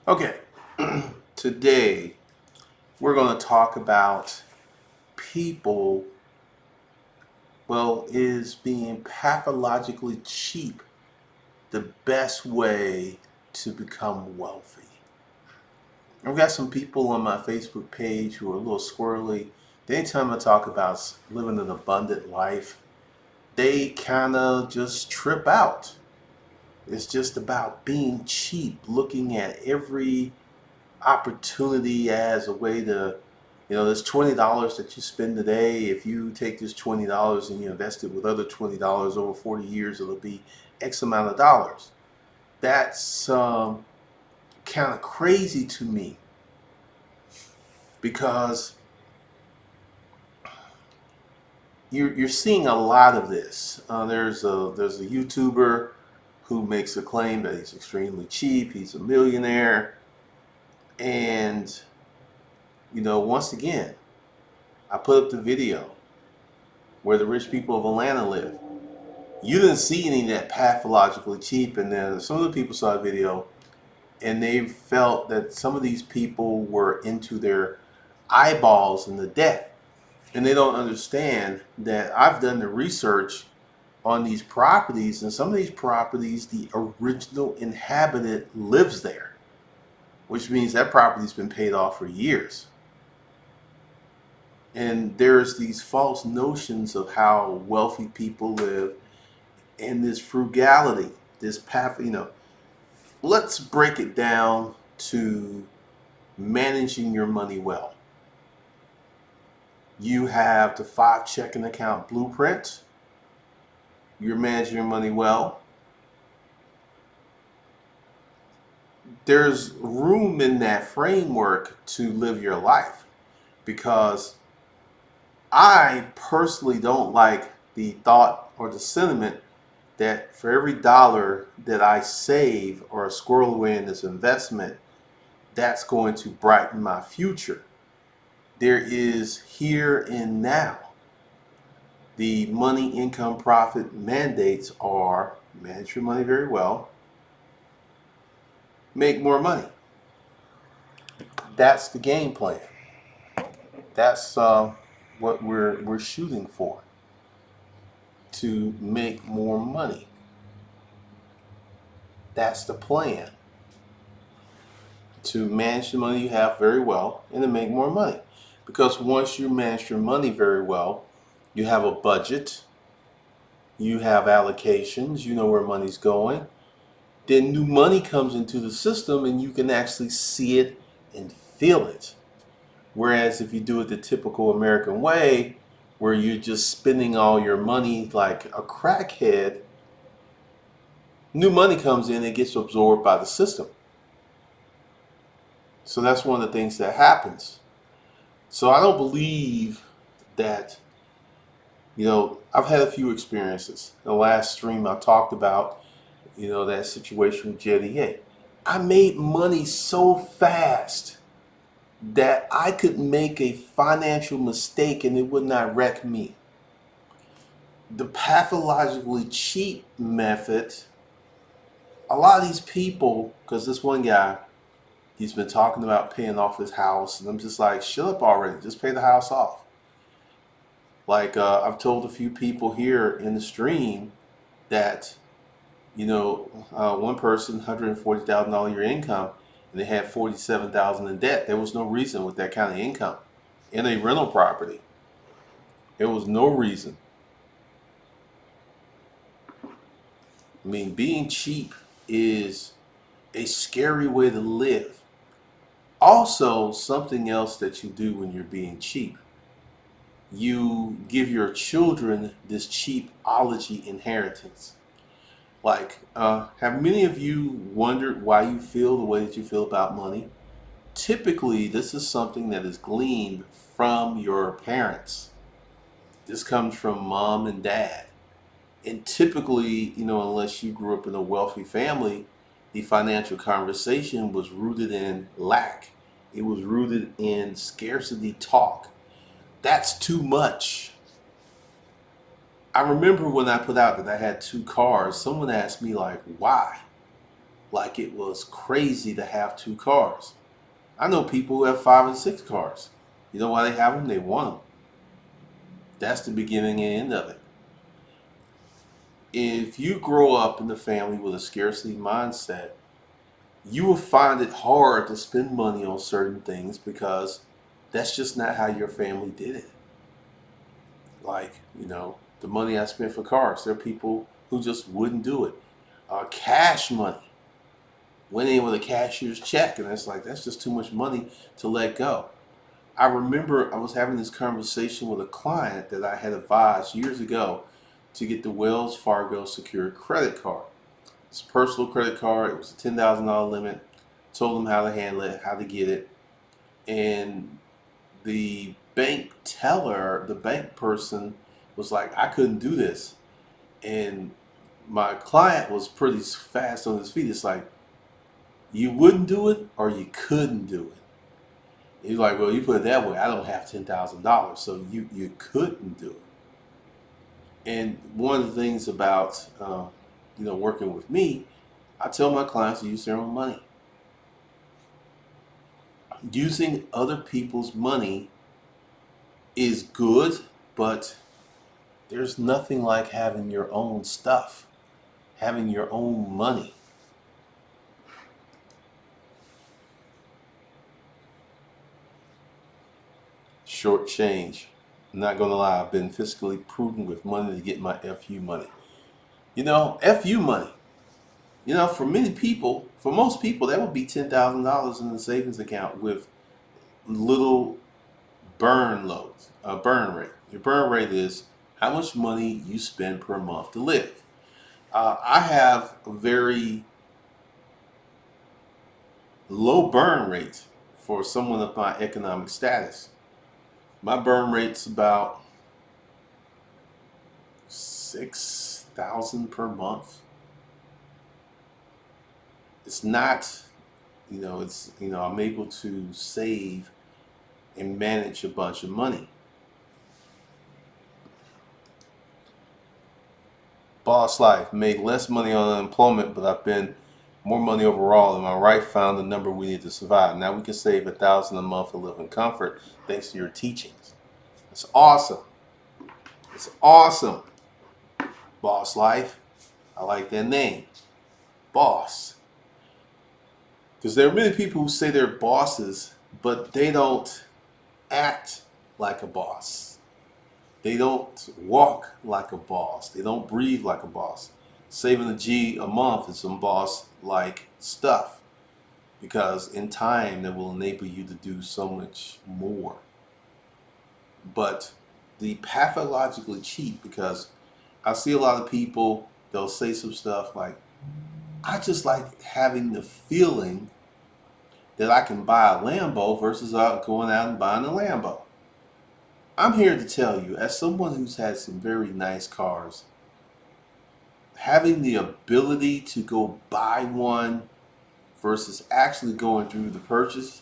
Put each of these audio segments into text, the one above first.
Okay, today we're going to talk about people, is being pathologically cheap the best way to become wealthy? I've got some people on my Facebook page who are a little squirrely. Anytime I talk about living an abundant life, they kind of just trip out. It's just about being cheap, looking at every opportunity as a way to, there's $20 that you spend today. If you take this $20 and you invest it with other $20 over 40 years, it'll be X amount of dollars. That's kind of crazy to me because you're seeing a lot of this. There's a YouTuber who makes a claim that he's extremely cheap. He's a millionaire, and once again, I put up the video where the rich people of Atlanta live. You didn't see any of that pathologically cheap, and then some of the people saw a video and they felt that some of these people were into their eyeballs in the debt. And they don't understand that I've done the research on these properties, and some of these properties, the original inhabitant lives there, which means that property's been paid off for years. And there's these false notions of how wealthy people live and this frugality, this path, let's break it down to managing your money well. You have the 5 checking account blueprint. You're managing your money well. There's room in that framework to live your life, because I personally don't like the thought or the sentiment that for every dollar that I save or squirrel away in this investment, that's going to brighten my future. There is here and now. The money, income, profit mandates are manage your money very well, make more money. That's the game plan. That's what we're shooting for, to make more money. That's the plan. To manage the money you have very well and to make more money. Because once you manage your money very well, you have a budget, you have allocations, you know where money's going. Then new money comes into the system and you can actually see it and feel it. Whereas if you do it the typical American way, where you're just spending all your money like a crackhead, new money comes in and gets absorbed by the system. So that's one of the things that happens. So I don't believe that, I've had a few experiences. The last stream I talked about, that situation with Jetty. Hey, I made money so fast that I could make a financial mistake and it would not wreck me. The pathologically cheap method, a lot of these people, because this one guy, he's been talking about paying off his house, and I'm just like, shut up already, just pay the house off. Like I've told a few people here in the stream that, one person, $140,000 a year income, and they had $47,000 in debt. There was no reason with that kind of income in a rental property. There was no reason. I mean, being cheap is a scary way to live. Also, something else that you do when you're being cheap, you give your children this cheapology inheritance. Like, have many of you wondered why you feel the way that you feel about money? Typically, this is something that is gleaned from your parents. This comes from mom and dad. And typically, unless you grew up in a wealthy family, the financial conversation was rooted in lack. It was rooted in scarcity talk. That's too much. I remember when I put out that I had 2 cars, someone asked me, like, why? like it was crazy to have 2 cars. I know people who have 5 and 6 cars. You know why they have them? They want them. That's the beginning and end of it. If you grow up in a family with a scarcity mindset, you will find it hard to spend money on certain things because that's just not how your family did it. Like, the money I spent for cars, there are people who just wouldn't do it. Cash money. Went in with a cashier's check, and it's like, that's just too much money to let go. I remember I was having this conversation with a client that I had advised years ago to get the Wells Fargo secured credit card. It's a personal credit card. It was a $10,000 limit. Told them how to handle it, how to get it. And the bank teller, the bank person was like, I couldn't do this. And my client was pretty fast on his feet. It's like, you wouldn't do it or you couldn't do it. He's like, well, you put it that way. I don't have $10,000, so you couldn't do it. And one of the things about working with me, I tell my clients to use their own money. Using other people's money is good, but there's nothing like having your own stuff, having your own money. Short change. I'm not gonna lie, I've been fiscally prudent with money to get my FU money. FU money. For many people, for most people, that would be $10,000 in a savings account with little burn rate. Your burn rate is how much money you spend per month to live. I have a very low burn rate for someone of my economic status. My burn rate's about 6,000 per month. It's not, I'm able to save and manage a bunch of money. Boss life, made less money on unemployment, but I've been more money overall. Am I right? Found the number we need to survive. Now we can save $1,000 a month to live in comfort thanks to your teachings. It's awesome. It's awesome. Boss life. I like that name. Boss. Because there are many people who say they're bosses, but they don't act like a boss. They don't walk like a boss. They don't breathe like a boss. Saving a G a month is some boss-like stuff because in time that will enable you to do so much more. But the pathologically cheap, because I see a lot of people, they'll say some stuff like, I just like having the feeling that I can buy a Lambo versus going out and buying a Lambo. I'm here to tell you, as someone who's had some very nice cars, having the ability to go buy one versus actually going through the purchase,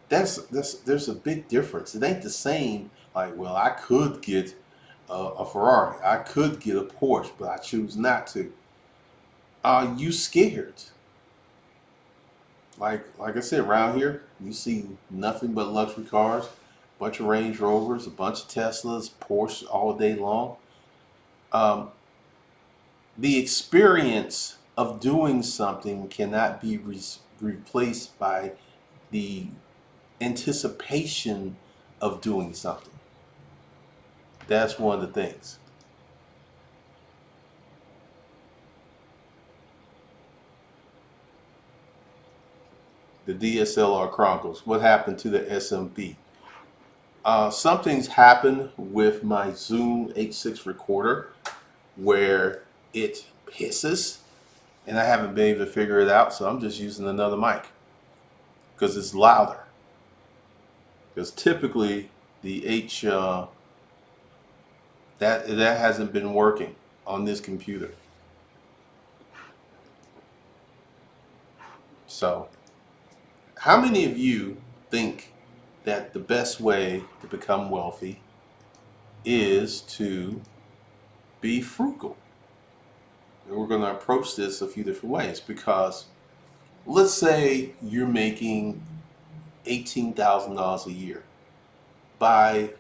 there's a big difference. It ain't the same. Like, well, I could get a Ferrari, I could get a Porsche, but I choose not to. Are you scared? Like I said, around here, you see nothing but luxury cars, a bunch of Range Rovers, a bunch of Teslas, Porsche all day long. The experience of doing something cannot be replaced by the anticipation of doing something. That's one of the things. The DSLR Chronicles. What happened to the SMP? Something's happened with my Zoom H6 recorder where it hisses, and I haven't been able to figure it out, so I'm just using another mic because it's louder. Because typically the that hasn't been working on this computer. So, how many of you think that the best way to become wealthy is to be frugal? And we're going to approach this a few different ways because Let's say you're making $18,000 a year. By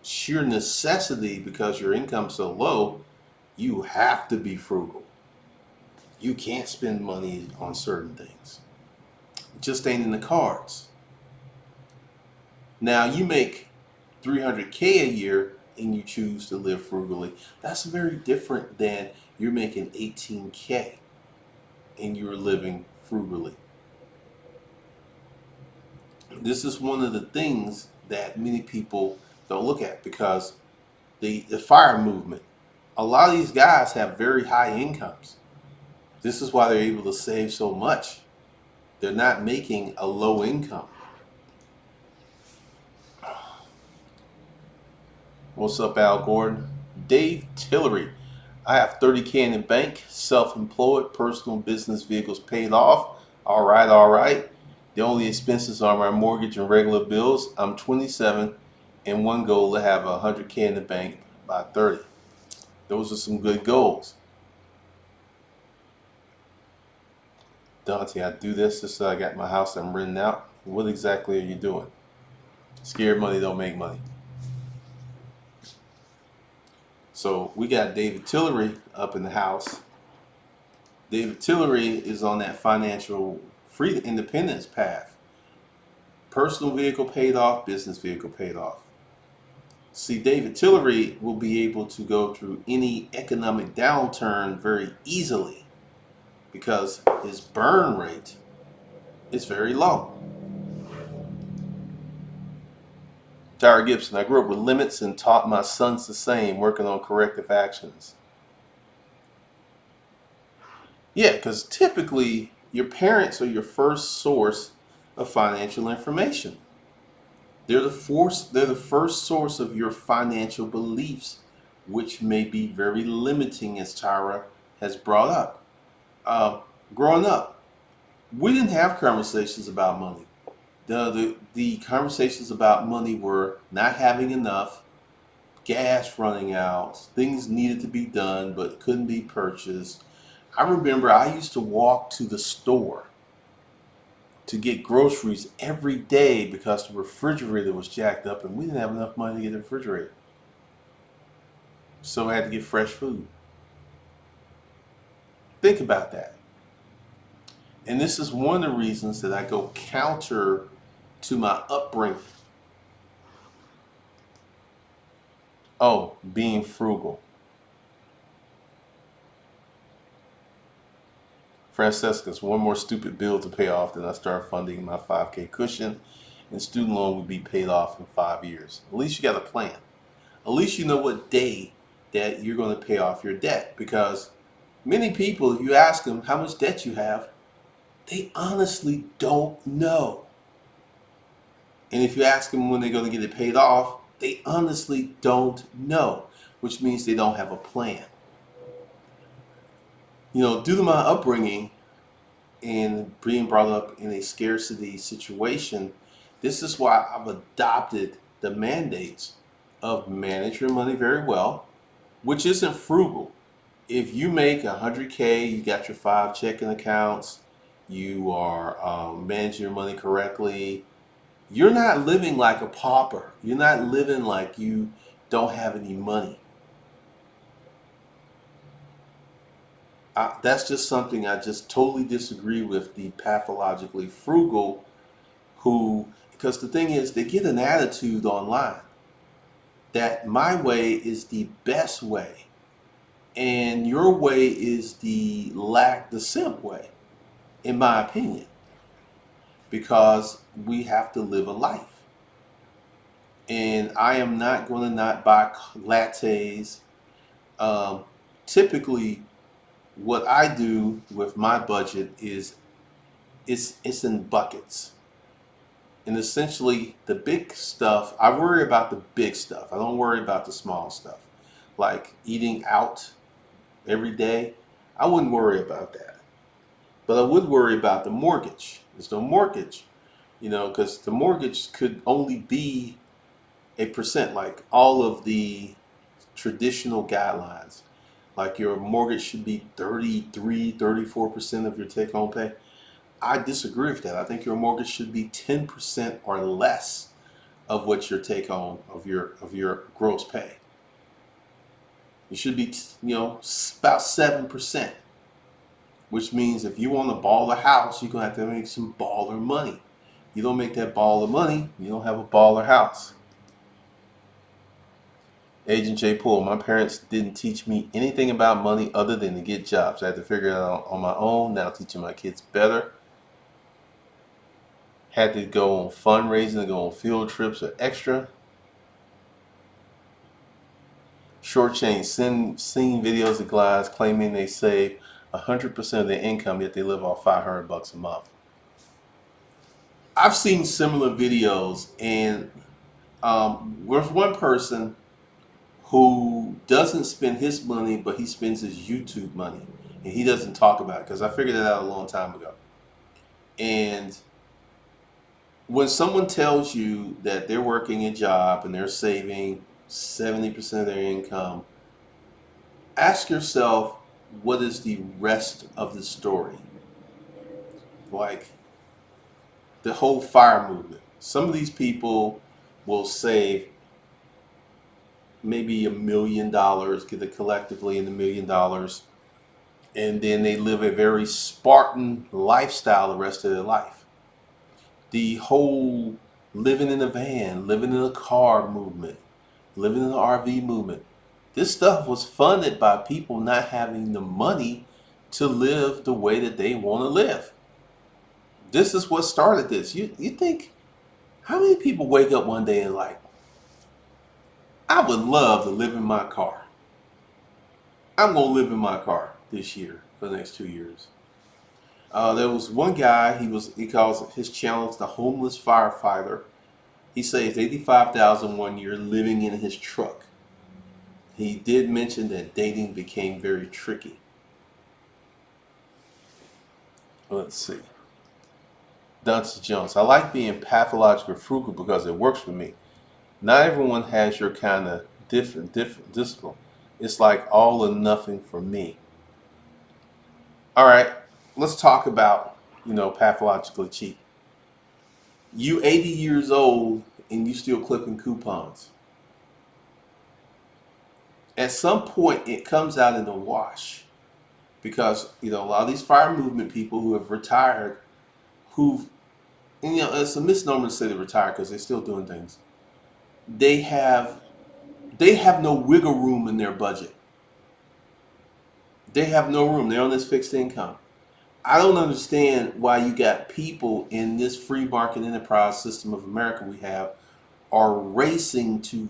sheer necessity, because your income's so low, you have to be frugal. You can't spend money on certain things. It just ain't in the cards. Now you make 300K a year and you choose to live frugally. That's very different than you're making 18K and you're living frugally. This is one of the things that many people don't look at, because the fire movement, a lot of these guys have very high incomes. This is why they're able to save so much. They're not making a low income. What's up, Al Gordon? Dave Tillery. I have 30K in the bank, self-employed, personal business vehicles paid off. All right, all right. The only expenses are my mortgage and regular bills. I'm 27 and one goal to have 100K in the bank by 30. Those are some good goals. Dante, I do this just so I got my house I'm renting out. What exactly are you doing? Scared money don't make money. So we got David Tillery up in the house. David Tillery is on that financial freedom independence path. Personal vehicle paid off, business vehicle paid off. See, David Tillery will be able to go through any economic downturn very easily because his burn rate is very low. Tyra Gibson, I grew up with limits and taught my sons the same, working on corrective actions. Yeah, because typically your parents are your first source of financial information. They're the first source of your financial beliefs, which may be very limiting, as Tyra has brought up. Uh, Growing up, we didn't have conversations about money. The conversations about money were not having enough, gas running out, things needed to be done but couldn't be purchased. I remember I used to walk to the store to get groceries every day because the refrigerator was jacked up and we didn't have enough money to get a refrigerator. So I had to get fresh food. Think about that. And this is one of the reasons that I go counter to my upbringing. Oh, being frugal. Francesca's one more stupid bill to pay off, then I start funding my 5K cushion, and student loan will be paid off in 5 years. At least you got a plan. At least you know what day that you're going to pay off your debt, because many people, if you ask them how much debt you have, they honestly don't know. And if you ask them when they're going to get it paid off, they honestly don't know, which means they don't have a plan. Due to my upbringing and being brought up in a scarcity situation, this is why I've adopted the mandates of manage your money very well, which isn't frugal. If you make 100K, you got your 5 checking accounts, you are managing your money correctly, you're not living like a pauper. You're not living like you don't have any money. That's just something I just totally disagree with the pathologically frugal who, because the thing is, they get an attitude online that my way is the best way and your way is the simp way, in my opinion, because we have to live a life. And I am not going to not buy lattes. Um, Typically, what I do with my budget is it's in buckets. And essentially, the big stuff, I worry about the big stuff. I don't worry about the small stuff. Like eating out every day, I wouldn't worry about that. But I would worry about the mortgage. There's no mortgage, because the mortgage could only be a percent, like all of the traditional guidelines. Like your mortgage should be 33, 34% of your take home pay. I disagree with that. I think your mortgage should be 10% or less of what your take home of your gross pay. It should be, about 7%, which means if you want to ball a house, you're gonna have to make some baller money. You don't make that baller money, you don't have a baller house. Agent J. Poole, my parents didn't teach me anything about money other than to get jobs. I had to figure it out on my own. Now teaching my kids better. Had to go on fundraising, to go on field trips or extra. Shortchange, seeing videos of guys claiming they save 100% of their income, yet they live off $500 a month. I've seen similar videos, and there's one person who doesn't spend his money, but he spends his YouTube money, and he doesn't talk about it because I figured it out a long time ago. And when someone tells you that they're working a job and they're saving 70% of their income, ask yourself, what is the rest of the story? Like the whole FIRE movement. Some of these people will save maybe $1 million, get it collectively in $1 million, and then they live a very Spartan lifestyle the rest of their life. The whole living in a van, living in a car movement, living in an RV movement, this stuff was funded by people not having the money to live the way that they want to live. This is what started this. You think, how many people wake up one day and like, I would love to live in my car. I'm going to live in my car this year for the next 2 years. There was one guy, he calls his challenge the homeless firefighter. He saved $85,000 one year living in his truck. He did mention that dating became very tricky. Let's see. Dante Jones, I like being pathologically frugal because it works for me. Not everyone has your kind of different discipline. It's like all or nothing for me. All right, let's talk about, pathologically cheap. You 80 years old and you still clipping coupons. At some point, it comes out in the wash because, a lot of these fire movement people who have retired, it's a misnomer to say they retired because they're still doing things. They have no wiggle room in their budget. They have no room. They're on this fixed income. I don't understand why you got people in this free market enterprise system of America we have are racing to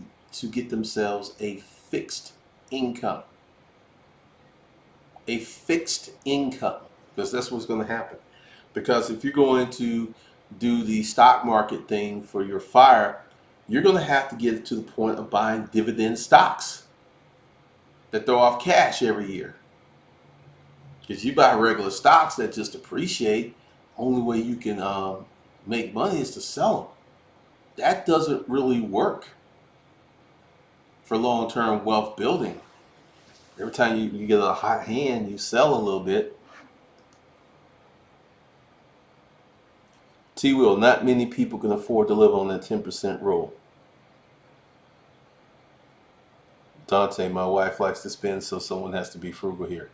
get themselves a fixed income. A fixed income, because that's what's going to happen. Because if you're going to do the stock market thing for your fire, you're going to have to get to the point of buying dividend stocks that throw off cash every year. Because you buy regular stocks that just appreciate, only way you can make money is to sell them. That doesn't really work for long-term wealth building. Every time you get a hot hand, you sell a little bit. T-Will, not many people can afford to live on that 10% rule. Dante, my wife likes to spend, so someone has to be frugal here.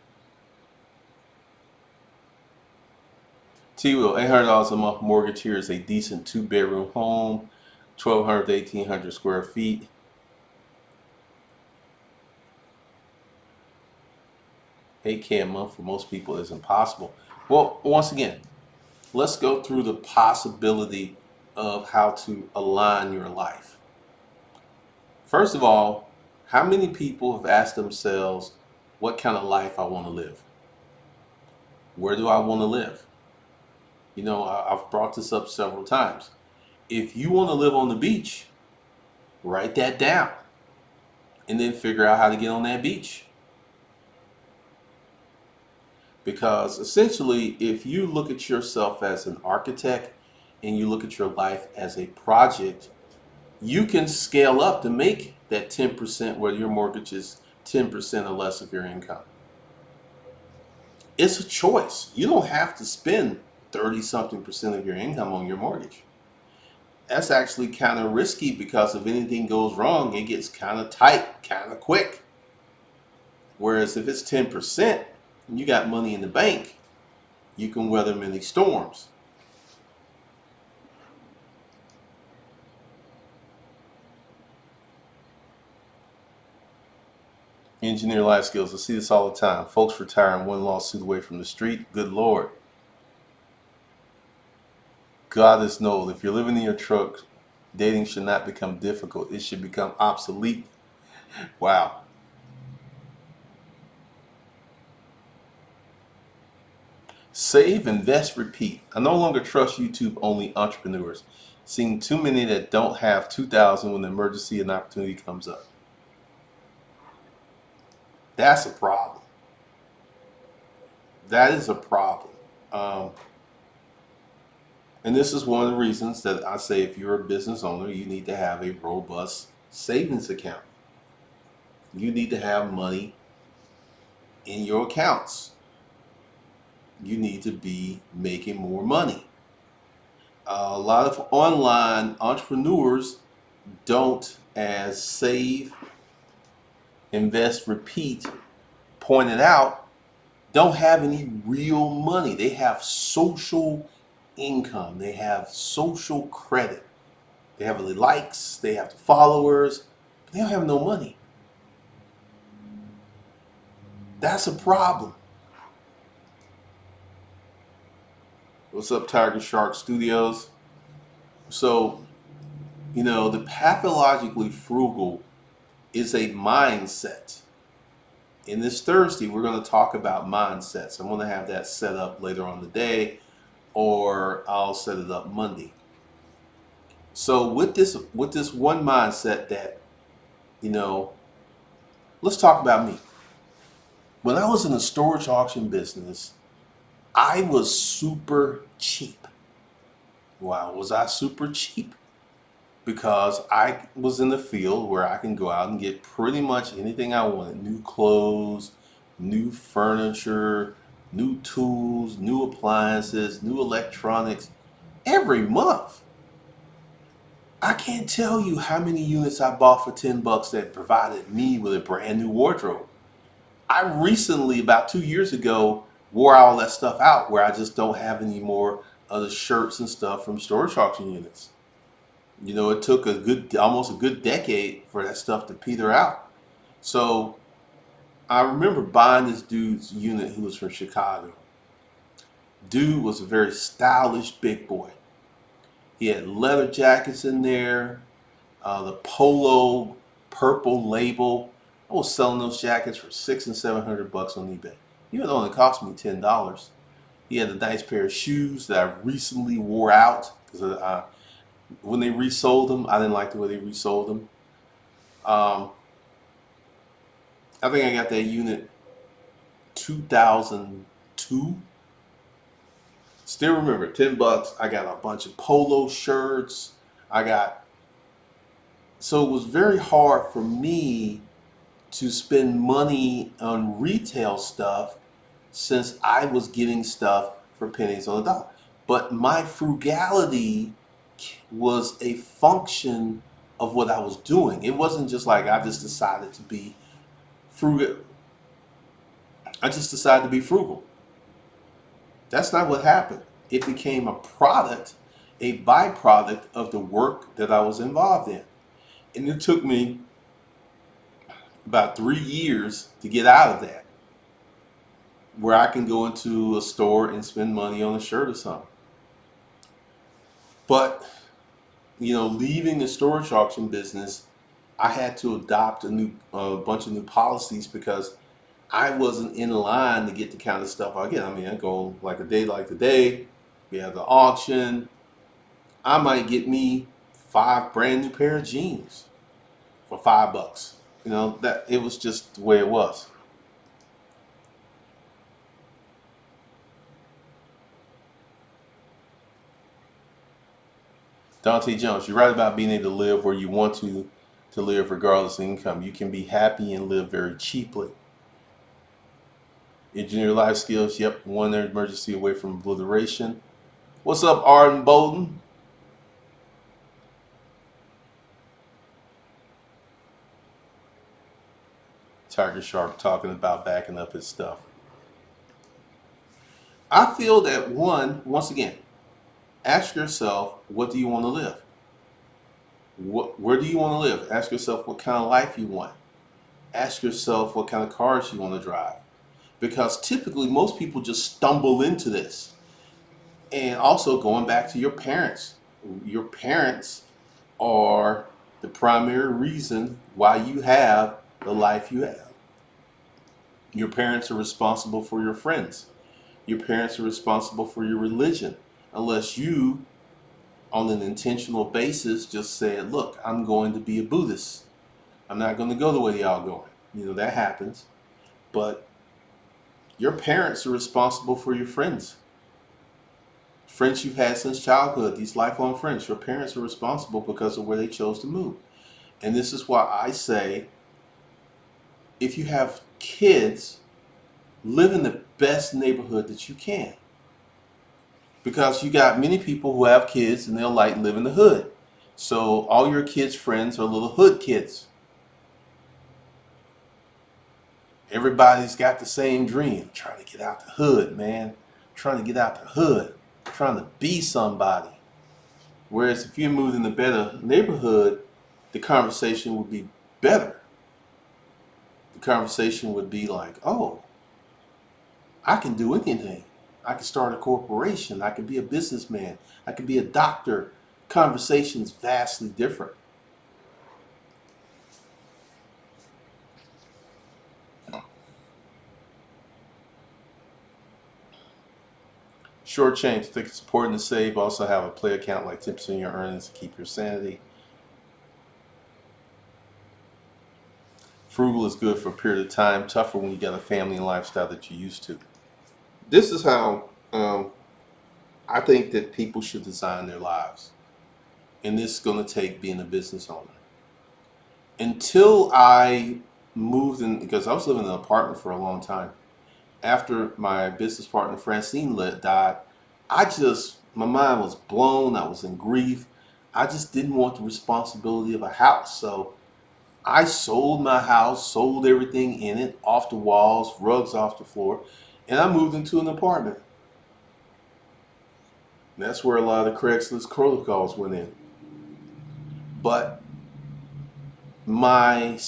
T-Will, $800 a month mortgage here is a decent 2-bedroom home, 1,200 to 1,800 square feet. $8K a month for most people is impossible. Well, once again, let's go through the possibility of how to align your life. First of all, how many people have asked themselves, what kind of life I want to live? Where do I want to live? I've brought this up several times. If you want to live on the beach, write that down and then figure out how to get on that beach. Because essentially, if you look at yourself as an architect and you look at your life as a project, you can scale up to make that 10% where your mortgage is 10% or less of your income. It's a choice. You don't have to spend 30-something% of your income on your mortgage. That's actually kind of risky because if anything goes wrong, it gets kind of tight, kind of quick. Whereas if it's 10% and you got money in the bank, you can weather many storms. Engineer life skills. I see this all the time. Folks retiring one lawsuit away from the street. Good Lord. God is knows. If you're living in your truck, dating should not become difficult. It should become obsolete. Wow. Save, invest, repeat. I no longer trust YouTube only entrepreneurs. Seeing too many that don't have 2,000 when the emergency and opportunity comes up. That's a problem. That is a problem. Um, and this is one of the reasons that I say if you're a business owner, you need to have a robust savings account. You need to have money in your accounts. You need to be making more money. A lot of online entrepreneurs don't, as save, invest, repeat pointed out, don't have any real money. They have social income. They have social credit. They have the likes. They have the followers. But they don't have no money. That's a problem. What's up, Tiger Shark Studios? So, the pathologically frugal is a mindset. In this Thursday, we're going to talk about mindsets. I'm going to have that set up later on today, or I'll set it up Monday. So with this one mindset that, let's talk about me. When I was in the storage auction business, I was super cheap. Why was I super cheap? Because I was in the field where I can go out and get pretty much anything I wanted. New clothes, new furniture, new tools, new appliances, new electronics every month. I can't tell you how many units I bought for $10 that provided me with a brand new wardrobe. I recently, about 2 years ago, wore all that stuff out where I just don't have any more of the shirts and stuff from storage auction units. It took almost a good decade for that stuff to peter out. So I remember buying this dude's unit who was from Chicago. Dude was a very stylish big boy. He had leather jackets in there, the polo purple label. I was selling those jackets for $600 and $700 on eBay. It only cost me $10. He had a nice pair of shoes that I recently wore out because when they resold them, I didn't like the way they resold them. I think I got that unit 2002. Still remember, $10. I got a bunch of polo shirts. So it was very hard for me to spend money on retail stuff since I was getting stuff for pennies on the dollar. But my frugality was a function of what I was doing. It wasn't just like I just decided to be frugal. I just decided to be frugal. That's not what happened. It became a product, a byproduct of the work that I was involved in. And it took me about 3 years to get out of that, where I can go into a store and spend money on a shirt or something. But, leaving the storage auction business, I had to adopt a bunch of new policies because I wasn't in line to get the kind of stuff I get. I mean, I go like a day like today, we have the auction. I might get me 5 brand new pair of jeans for $5. That it was just the way it was. Dante Jones, you're right about being able to live where you want to live regardless of income. You can be happy and live very cheaply. Engineer life skills, yep, one emergency away from obliteration. What's up, Arden Bolden? Tiger Shark talking about backing up his stuff. I feel that once again, ask yourself, what do you want to live? Where do you want to live? Ask yourself what kind of life you want. Ask yourself what kind of cars you want to drive. Because typically most people just stumble into this. And also going back to your parents are the primary reason why you have the life you have. Your parents are responsible for your friends. Your parents are responsible for your religion. Unless you, on an intentional basis, just said, look, I'm going to be a Buddhist. I'm not going to go the way y'all going. That happens. But your parents are responsible for your friends. Friends you've had since childhood, these lifelong friends, your parents are responsible because of where they chose to move. And this is why I say, if you have kids, live in the best neighborhood that you can. Because you got many people who have kids and they'll like live in the hood. So all your kids' friends are little hood kids. Everybody's got the same dream. Trying to get out the hood, man. Trying to get out the hood. Trying to be somebody. Whereas if you moved in a better neighborhood, the conversation would be better. The conversation would be like, oh, I can do anything. I can start a corporation. I can be a businessman. I can be a doctor. Conversation's vastly different. Short change. I think it's important to save. Also have a play account like 10% of your earnings to keep your sanity. Frugal is good for a period of time. Tougher when you got a family and lifestyle that you're used to. This is how I think that people should design their lives. And this is going to take being a business owner. Until I moved in, because I was living in an apartment for a long time. After my business partner Francine died, my mind was blown. I was in grief. I just didn't want the responsibility of a house. So I sold my house, sold everything in it, off the walls, rugs off the floor, and I moved into an apartment. And that's where a lot of the Craigslist protocols went in. But my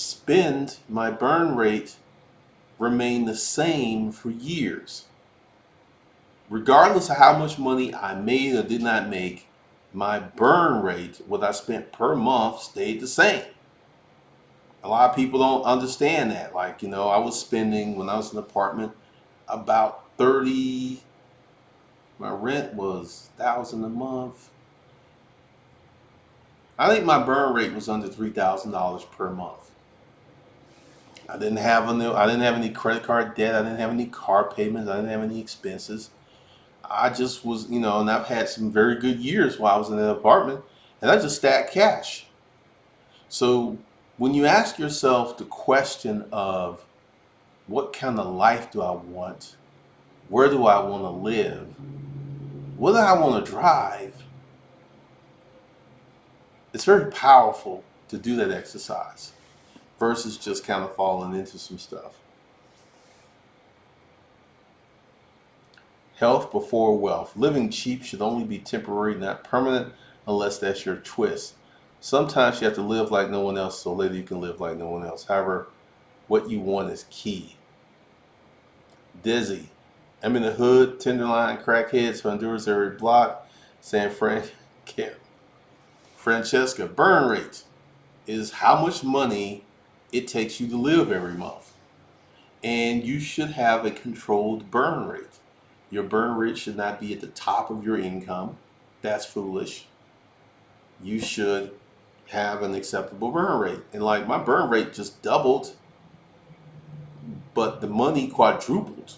burn rate remained the same for years. Regardless of how much money I made or did not make, my burn rate, what I spent per month, stayed the same. A lot of people don't understand that. Like, I was spending, when I was in an apartment, about 30, my rent was 1,000 a month. I think my burn rate was under $3,000 per month. I didn't have any credit card debt. I didn't have any car payments. I didn't have any expenses. I just was, and I've had some very good years while I was in an apartment, and I just stacked cash. So when you ask yourself the question of what kind of life do I want? Where do I want to live? What do I want to drive? It's very powerful to do that exercise versus just kind of falling into some stuff. Health before wealth. Living cheap should only be temporary, not permanent, unless that's your twist. Sometimes you have to live like no one else so later you can live like no one else. However, what you want is key. Dizzy. I'm in the hood, Tenderloin, crackheads, Honduras every block, San Fran, Francesca. Burn rate is how much money it takes you to live every month. And you should have a controlled burn rate. Your burn rate should not be at the top of your income. That's foolish. You should have an acceptable burn rate. And like my burn rate just doubled, but the money quadrupled.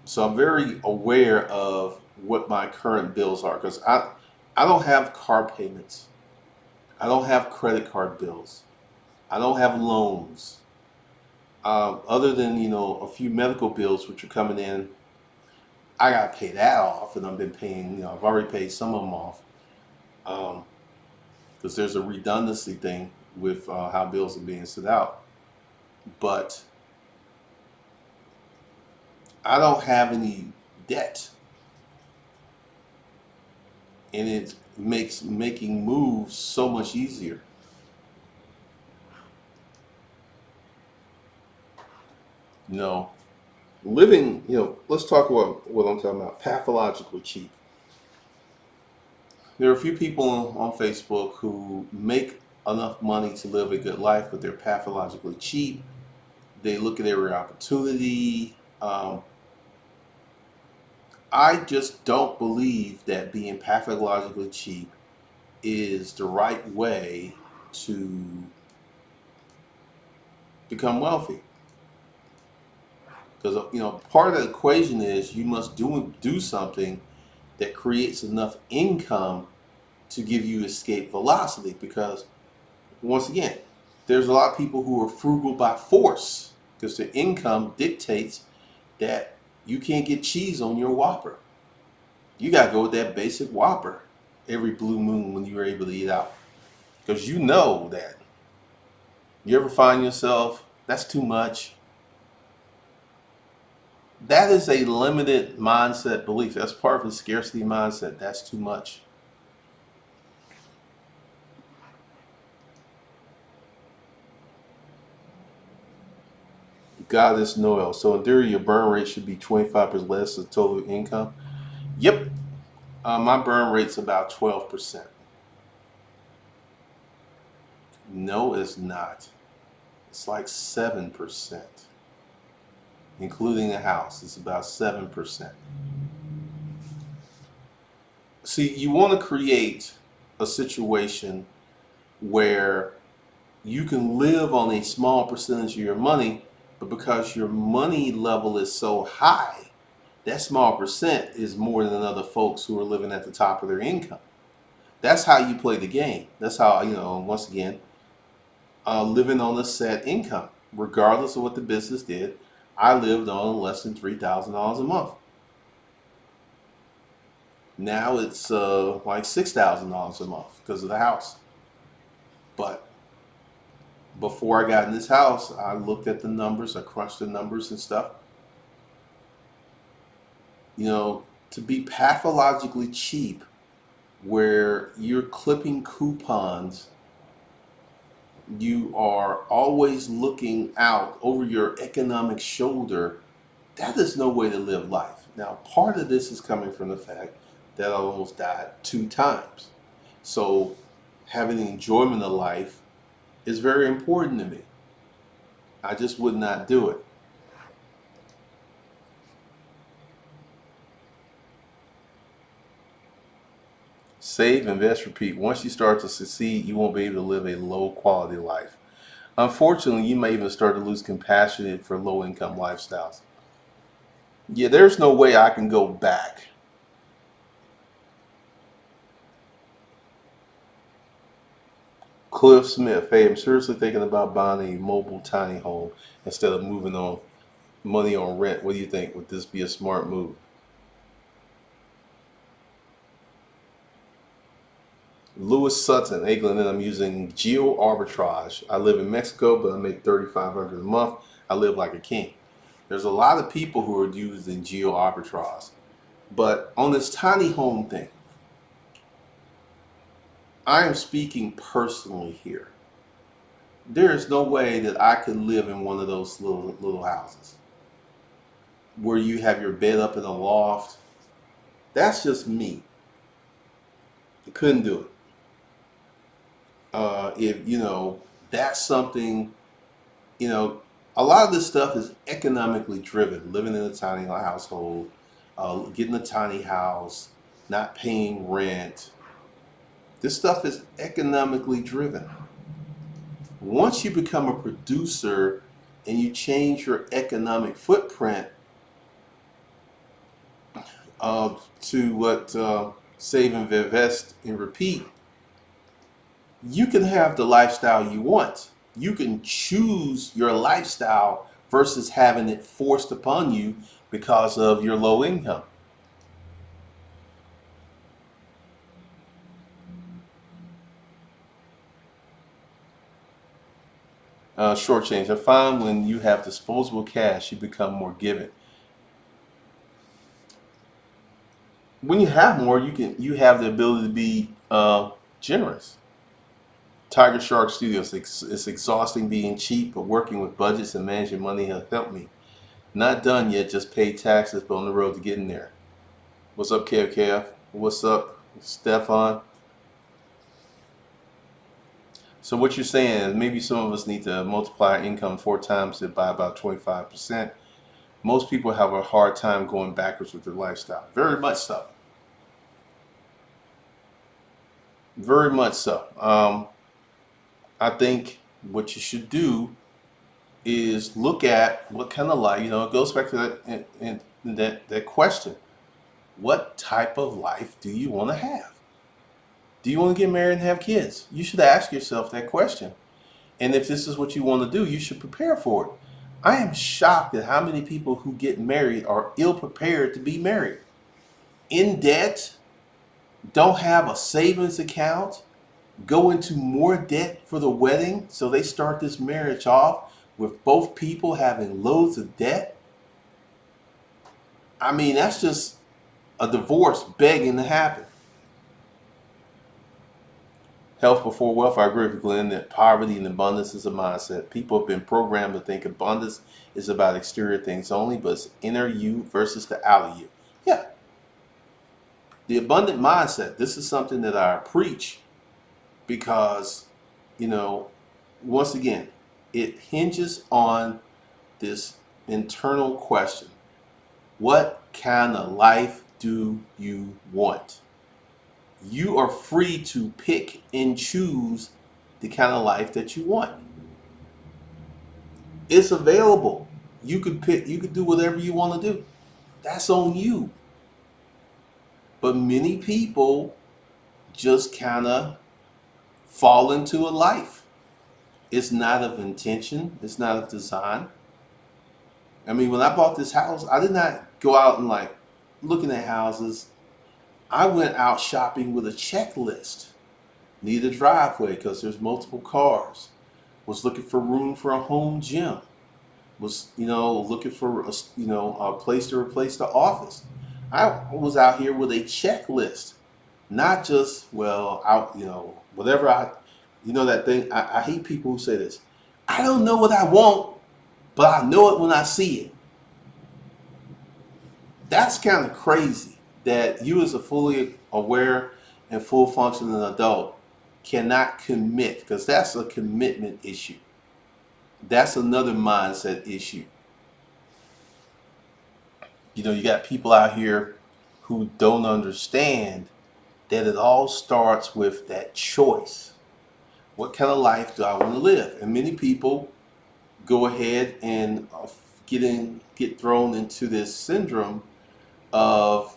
So I'm very aware of what my current bills are because I don't have car payments. I don't have credit card bills. I don't have loans. Other than, a few medical bills which are coming in, I got to pay that off, and I've been paying. I've already paid some of them off because there's a redundancy thing with how bills are being set out. But I don't have any debt, and it makes making moves so much easier. You know, living. Let's talk about what I'm talking about. Pathologically cheap. There are a few people on Facebook who make enough money to live a good life, but they're pathologically cheap. They look at every opportunity. I just don't believe that being pathologically cheap is the right way to become wealthy. Because part of the equation is you must do something that creates enough income to give you escape velocity. Because once again, there's a lot of people who are frugal by force because their income dictates that you can't get cheese on your Whopper. You got to go with that basic Whopper every blue moon when you're able to eat out. Because you know that. You ever find yourself, that's too much? That is a limited mindset belief. That's part of the scarcity mindset. That's too much. Goddess Noel. So in theory, your burn rate should be 25% less of total income. Yep. My burn rate's about 12%. No, it's not. It's like 7%, including the house. It's about 7%. See, you want to create a situation where you can live on a small percentage of your money, but because your money level is so high, that small percent is more than other folks who are living at the top of their income. That's how you play the game. That's how, once again, living on a set income, regardless of what the business did. I lived on less than $3,000 a month. Now it's like $6,000 a month because of the house. But before I got in this house, I looked at the numbers, I crunched the numbers and stuff. To be pathologically cheap, where you're clipping coupons, you are always looking out over your economic shoulder, that is no way to live life. Now, part of this is coming from the fact that I almost died 2 times. So having the enjoyment of life is very important to me. I just would not do it. Save, invest, repeat. Once you start to succeed, you won't be able to live a low quality life. Unfortunately, you may even start to lose compassion for low income lifestyles. Yeah, there's no way I can go back. Cliff Smith, hey, I'm seriously thinking about buying a mobile tiny home instead of moving on money on rent. What do you think? Would this be a smart move? Lewis Sutton, hey Glenn, I'm using geo arbitrage. I live in Mexico, but I make $3,500 a month. I live like a king. There's a lot of people who are using geo arbitrage. But on this tiny home thing, I am speaking personally here. There is no way that I could live in one of those little houses where you have your bed up in a loft. That's just me. I couldn't do it. If that's something, you know, a lot of this stuff is economically driven. Living in a tiny household, getting a tiny house, not paying rent. This stuff is economically driven. Once you become a producer and you change your economic footprint to what save and invest and repeat, you can have the lifestyle you want. You can choose your lifestyle versus having it forced upon you because of your low income. Shortchange. I find when you have disposable cash, you become more giving. When you have more, you have the ability to be generous. Tiger Shark Studios. It's exhausting being cheap, but working with budgets and managing money has helped me. Not done yet, just paid taxes, but on the road to getting there. What's up, KFKF? What's up, Stefan? So what you're saying is maybe some of us need to multiply our income 4 times it by about 25%. Most people have a hard time going backwards with their lifestyle. Very much so. Very much so. I think what you should do is look at what kind of life, it goes back to that question. What type of life do you want to have? Do you want to get married and have kids? You should ask yourself that question. And if this is what you want to do, you should prepare for it. I am shocked at how many people who get married are ill prepared to be married. In debt, don't have a savings account, go into more debt for the wedding, so they start this marriage off with both people having loads of debt. I mean, that's just a divorce begging to happen. Health before wealth. I agree with Glenn that poverty and abundance is a mindset. People have been programmed to think abundance is about exterior things only, but it's inner you versus the outer you. Yeah. The abundant mindset. This is something that I preach because, once again, it hinges on this internal question. What kind of life do you want? You are free to pick and choose the kind of life that you want. It's available. You could pick, you could do whatever you want to do. That's on you. But many people just kind of fall into a life. It's not of intention. It's not of design. I mean, when I bought this house, I did not go out and looking at houses. I went out shopping with a checklist. Need a driveway because there's multiple cars. Was looking for room for a home gym. Was looking for a place to replace the office. I was out here with a checklist, not just whatever that thing. I hate people who say this. I don't know what I want, but I know it when I see it. That's kind of crazy that you as a fully aware and full functioning adult cannot commit, because that's a commitment issue. That's another mindset issue. You got people out here who don't understand that it all starts with that choice. What kind of life do I want to live? And many people go ahead and get thrown into this syndrome of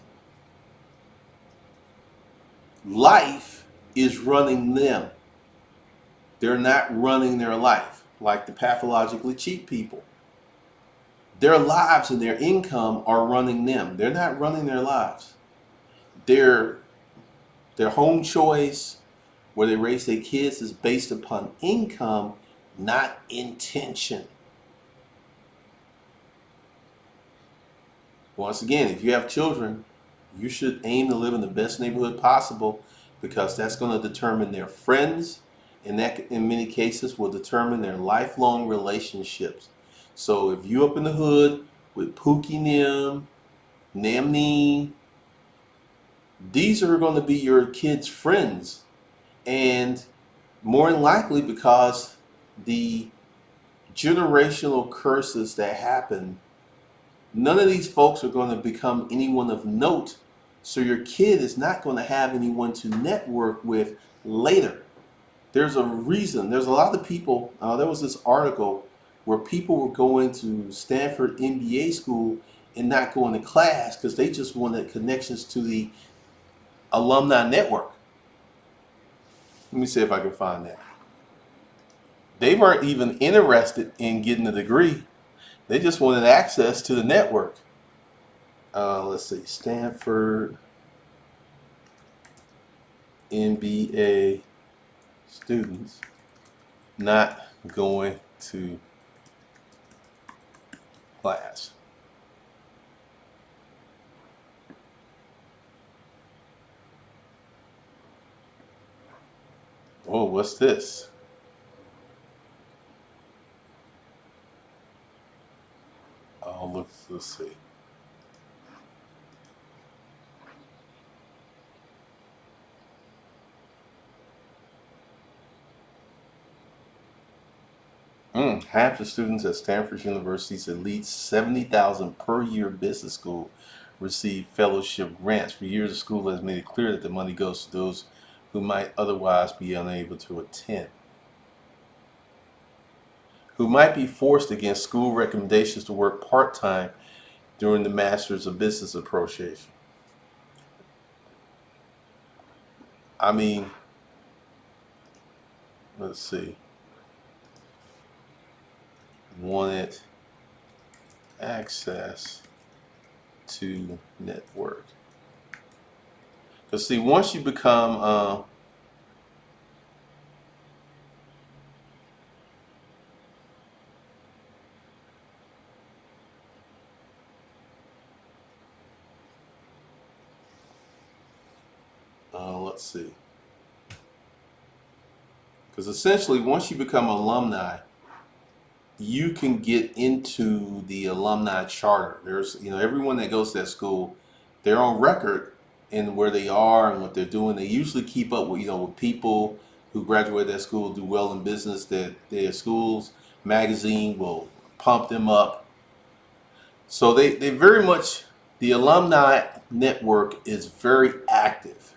life is running them. They're not running their life like the pathologically cheap people. Their lives and their income are running them. They're not running their lives. Their home choice, where they raise their kids, is based upon income, not intention. Once again, if you have children, you should aim to live in the best neighborhood possible, because that's going to determine their friends, and that in many cases will determine their lifelong relationships. So if you up in the hood with Pookie Nim, Namneen, these are going to be your kids' friends. And more than likely, because the generational curses that happen, none of these folks are going to become anyone of note. So your kid is not going to have anyone to network with later. There's a reason. There's a lot of people. There was this article where people were going to Stanford MBA school and not going to class because they just wanted connections to the alumni network. Let me see if I can find that. They weren't even interested in getting a degree. They just wanted access to the network. Let's see, Stanford MBA students not going to class. Oh, what's this? Oh, let's see. Half the students at Stanford University's elite 70,000 per year business school receive fellowship grants. For years, the school has made it clear that the money goes to those who might otherwise be unable to attend, who might be forced against school recommendations to work part-time during the Masters of Business appropriation. I mean, let's see. Wanted access to network. Because see, once you become let's see. Because essentially, once you become alumni, you can get into the alumni charter. There's, everyone that goes to that school, they're on record in where they are and what they're doing. They usually keep up with, with people who graduate that school, do well in business. That their schools magazine will pump them up. So they very much, the alumni network is very active.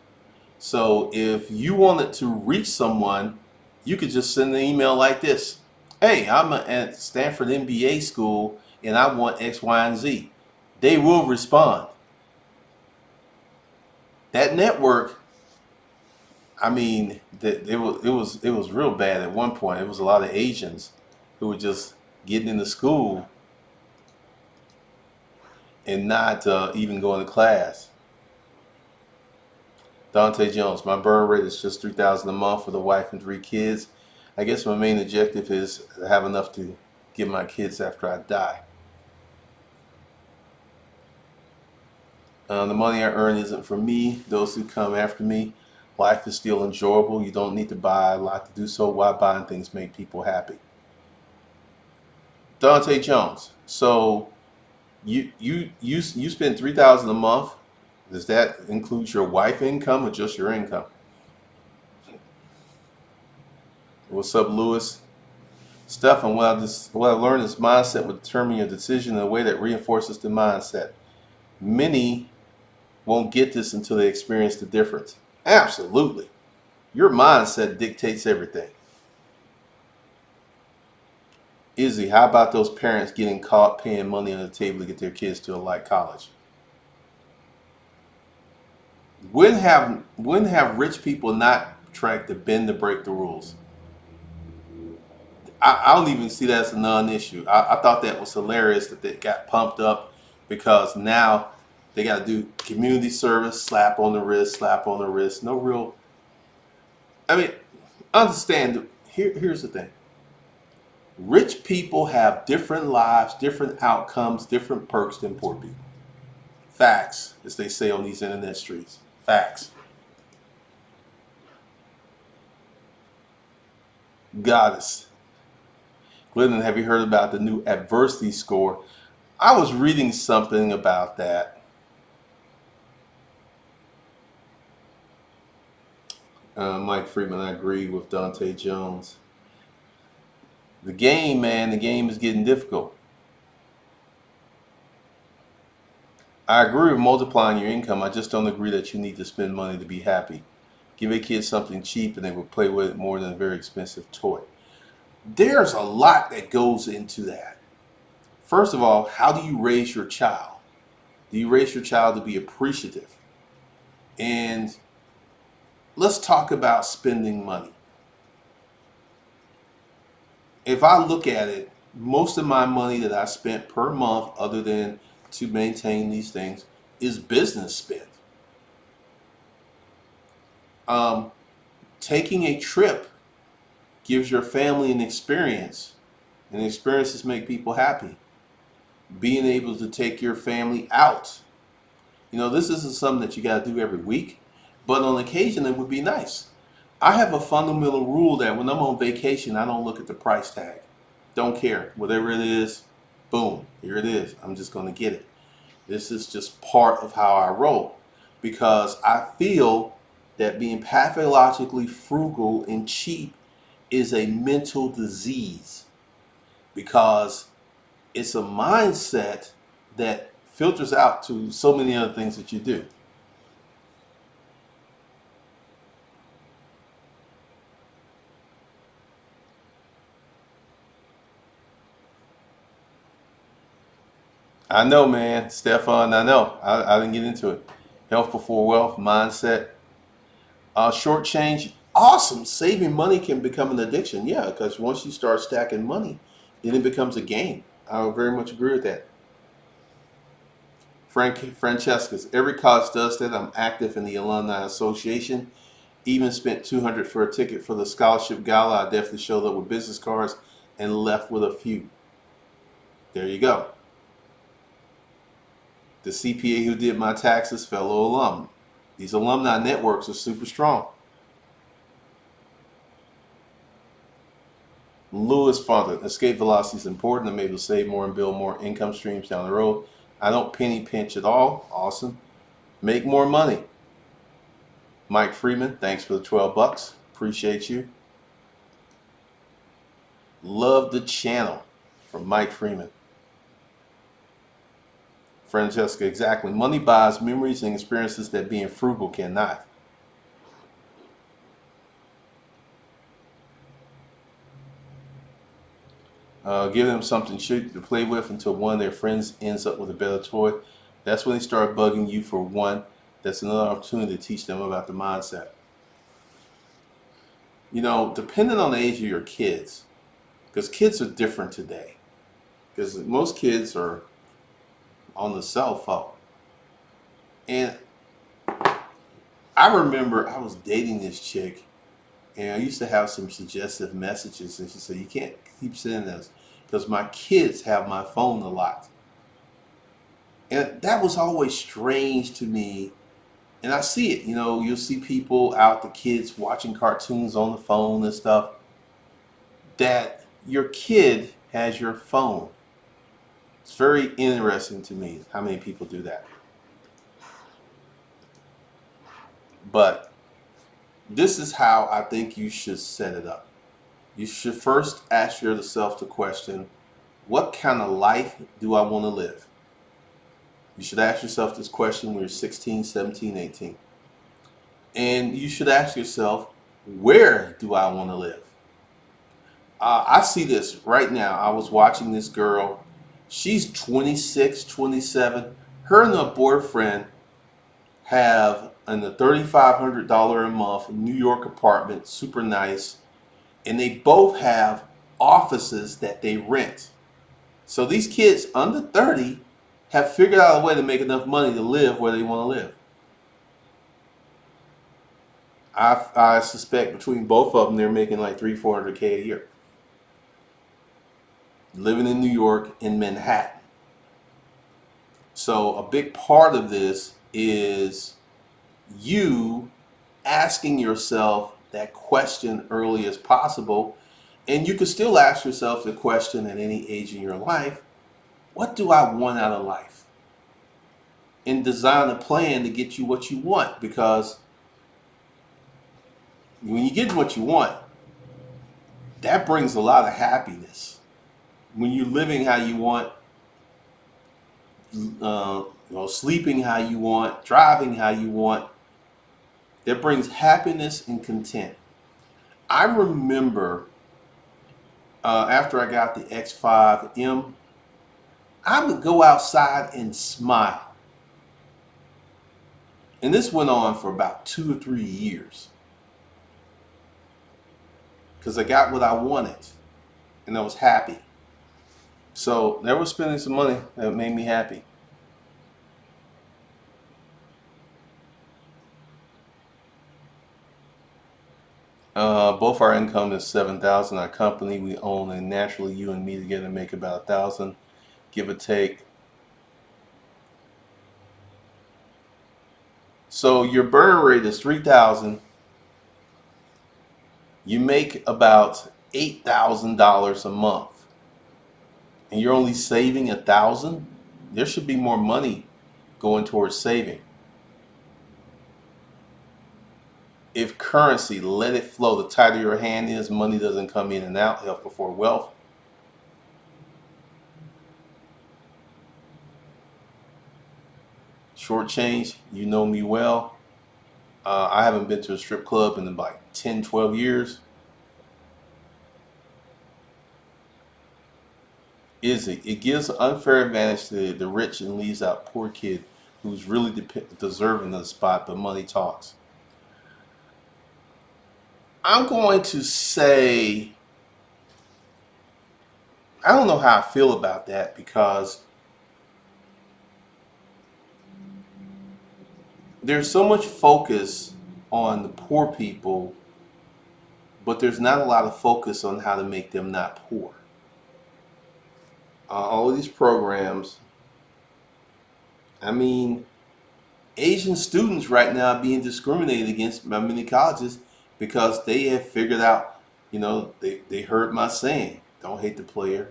So if you wanted to reach someone, you could just send an email like this. Hey, I'm at Stanford MBA school and I want X, Y, and Z. They will respond. That network, I mean, it was real bad at one point. It was a lot of Asians who were just getting into school and not even going to class. Dante Jones, my burn rate is just $3,000 a month for the wife and 3 kids. I guess my main objective is to have enough to give my kids after I die. The money I earn isn't for me. Those who come after me. Life is still enjoyable. You don't need to buy a lot to do so. Why buying things make people happy? Dante Jones. So you spend $3,000 a month. Does that include your wife income or just your income? What's up, Lewis? Stefan, what I learned is mindset will determine your decision in a way that reinforces the mindset. Many won't get this until they experience the difference. Absolutely. Your mindset dictates everything. Izzy, how about those parents getting caught paying money on the table to get their kids to a light college? When have rich people not tried to bend to break the rules? I don't even see that as a non-issue. I thought that was hilarious that they got pumped up because now they got to do community service, slap on the wrist, slap on the wrist. No real. I mean, understand. Here's the thing. Rich people have different lives, different outcomes, different perks than poor people. Facts, as they say on these internet streets. Facts. Goddess. Glidden, have you heard about the new adversity score? I was reading something about that. Mike Friedman, I agree with Dante Jones. The game, man, the game is getting difficult. I agree with multiplying your income. I just don't agree that you need to spend money to be happy. Give a kid something cheap and they will play with it more than a very expensive toy. There's a lot that goes into that. First of all, how do you raise your child? Do you raise your child to be appreciative? And let's talk about spending money. If I look at it, most of my money that I spent per month, other than to maintain these things, is business spent. Taking a trip gives your family an experience and experiences make people happy. Being able to take your family out. This isn't something that you got to do every week, but on occasion it would be nice. I have a fundamental rule that when I'm on vacation, I don't look at the price tag. Don't care. Whatever it is, boom, here it is. I'm just going to get it. This is just part of how I roll because I feel that being pathologically frugal and cheap is a mental disease because it's a mindset that filters out to so many other things that you do. I know, man, Stefan. I know. I didn't get into it. Health before wealth, mindset, short change. Awesome. Saving money can become an addiction. Yeah, because once you start stacking money, then it becomes a game. I very much agree with that. Francesca's. Every college does that. I'm active in the Alumni Association. Even spent 200 for a ticket for the scholarship gala. I definitely showed up with business cards and left with a few. There you go. The CPA who did my taxes, fellow alum. These alumni networks are super strong. Lewis Fonda, escape velocity is important. I'm able to save more and build more income streams down the road. I don't penny pinch at all. Awesome. Make more money. Mike Freeman, thanks for the 12 bucks. Appreciate you. Love the channel from Mike Freeman. Francesca, exactly. Money buys memories and experiences that being frugal cannot. Give them something cheap to play with until one of their friends ends up with a better toy. That's when they start bugging you for one. That's another opportunity to teach them about the mindset. Depending on the age of your kids, because kids are different today. Because most kids are on the cell phone. And I remember I was dating this chick, and I used to have some suggestive messages, and she said, "You can't keep sending this because my kids have my phone a lot." And that was always strange to me. And I see it, you'll see people out, the kids watching cartoons on the phone and stuff, that your kid has your phone. It's very interesting to me how many people do that. But this is how I think you should set it up. You should first ask yourself the question, what kind of life do I want to live? You should ask yourself this question when you're 16, 17, 18. And you should ask yourself, where do I want to live? I see this right now. I was watching this girl. She's 26, 27. Her and her boyfriend have in a $3,500 a month New York apartment, super nice. And they both have offices that they rent. So these kids under 30 have figured out a way to make enough money to live where they want to live. I suspect between both of them, they're making like 300-400K a year. Living in New York, in Manhattan. So a big part of this is you asking yourself that question early as possible. And you can still ask yourself the question at any age in your life, what do I want out of life? And design a plan to get you what you want, because when you get what you want, that brings a lot of happiness. When you're living how you want, sleeping how you want, driving how you want, that brings happiness and content. I remember after I got the X5M, I would go outside and smile. And this went on for about 2 or 3 years. Because I got what I wanted. And I was happy. So there was spending some money that made me happy. Both our income is 7,000. Our company we own, and naturally, you and me together make about 1,000, give or take. So your burn rate is 3,000. You make about $8,000 a month, and you're only saving 1,000. There should be more money going towards saving. If currency, let it flow. The tighter your hand is, money doesn't come in and out. Health before wealth. Short change, you know me well. I haven't been to a strip club in like 10, 12 years. Is it? It gives an unfair advantage to the rich and leaves out poor kid who's really deserving of the spot, but money talks. I'm going to say, I don't know how I feel about that because there's so much focus on the poor people, but there's not a lot of focus on how to make them not poor. All of these programs, I mean, Asian students right now are being discriminated against by many colleges because they have figured out, they heard my saying, don't hate the player,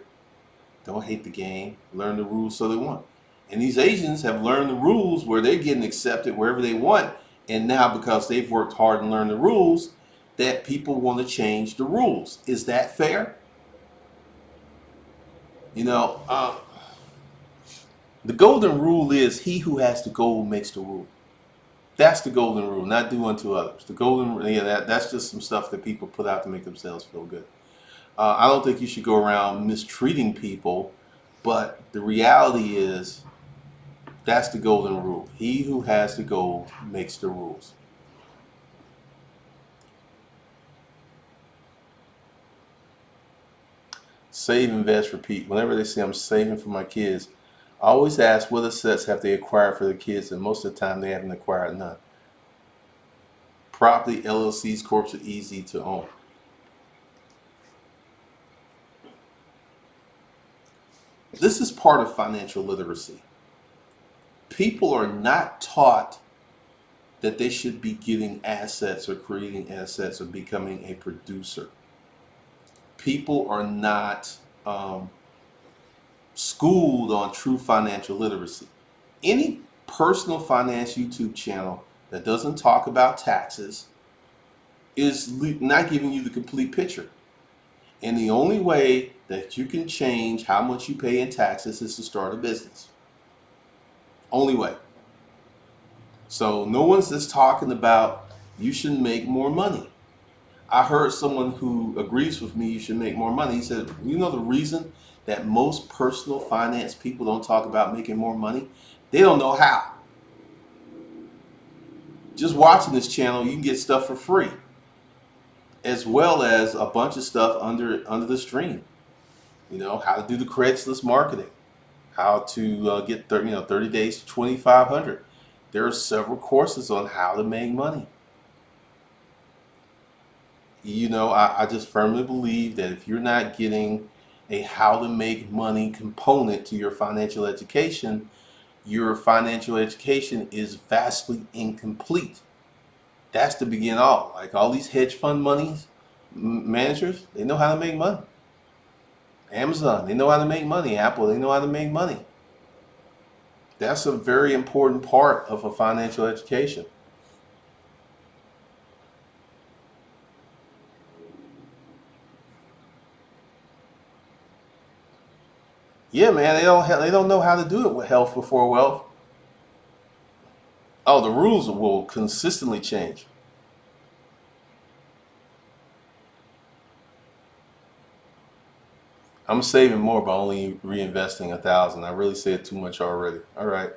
don't hate the game, learn the rules so they want. And these Asians have learned the rules where they're getting accepted wherever they want. And now because they've worked hard and learned the rules, that people want to change the rules. Is that fair? You know, the golden rule is he who has the gold makes the rule. That's the golden rule, not do unto others. The golden, that's just some stuff that people put out to make themselves feel good. I don't think you should go around mistreating people, but the reality is that's the golden rule. He who has the gold makes the rules. Save, invest, repeat. Whenever they say I'm saving for my kids, I always ask what assets have they acquired for their kids, and most of the time they haven't acquired none. Property, LLCs, corps are easy to own. This is part of financial literacy. People are not taught that they should be getting assets or creating assets or becoming a producer. People are not schooled on true financial literacy. Any personal finance YouTube channel that doesn't talk about taxes is not giving you the complete picture. And the only way that you can change how much you pay in taxes is to start a business. Only way. So no one's just talking about you should make more money. I heard someone who agrees with me you should make more money. He said, you know the reason that most personal finance people don't talk about making more money? They don't know how. Just watching this channel, you can get stuff for free, as well as a bunch of stuff under the stream. How to do the Craigslist marketing, how to get 30 days to 2,500. There are several courses on how to make money. I just firmly believe that if you're not getting a how to make money component to your financial education is vastly incomplete. That's to begin all. Like all these hedge fund managers, they know how to make money. Amazon, they know how to make money. Apple, they know how to make money. That's a very important part of a financial education. Yeah, man, they don't know how to do it with health before wealth. Oh, the rules will consistently change. I'm saving more by only reinvesting 1,000. I really said too much already. All right.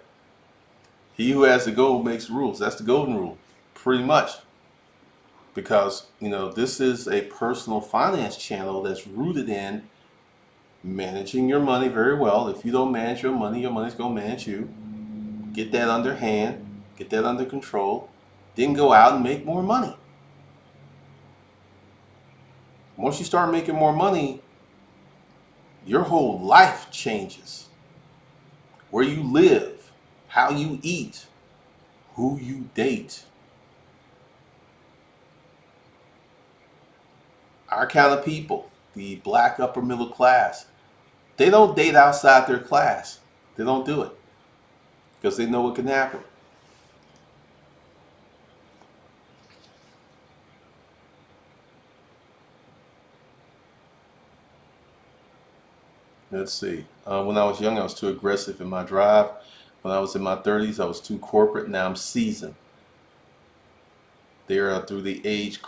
He who has the gold makes the rules. That's the golden rule, pretty much. Because, this is a personal finance channel that's rooted in managing your money very well. If you don't manage your money's going to manage you. Get that under hand, get that under control, then go out and make more money. Once you start making more money, your whole life changes. Where you live, how you eat, who you date. Our kind of people, the black upper middle class, they don't date outside their class. They don't do it because they know what can happen. Let's see. When I was young, I was too aggressive in my drive. When I was in my 30s, I was too corporate. Now I'm seasoned. They're through the age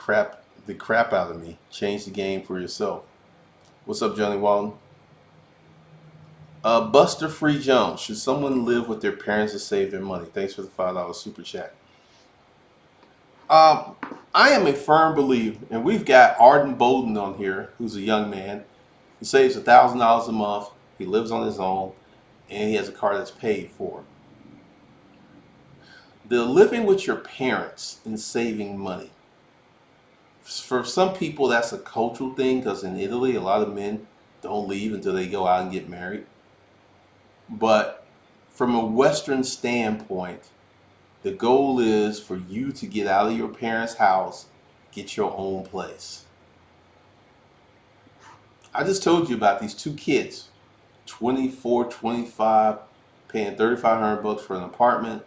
the crap out of me. Change the game for yourself. What's up, Johnny Walton? Buster Free Jones. Should someone live with their parents to save their money? Thanks for the $5 super chat. Um, I am a firm believer, and we've got Arden Bolden on here, who's a young man. He saves $1,000 a month. He lives on his own, and he has a car that's paid for. The living with your parents and saving money. For some people, that's a cultural thing because in Italy, a lot of men don't leave until they go out and get married. But from a Western standpoint, the goal is for you to get out of your parents' house, get your own place. I just told you about these two kids, 24, 25, paying $3,500 for an apartment.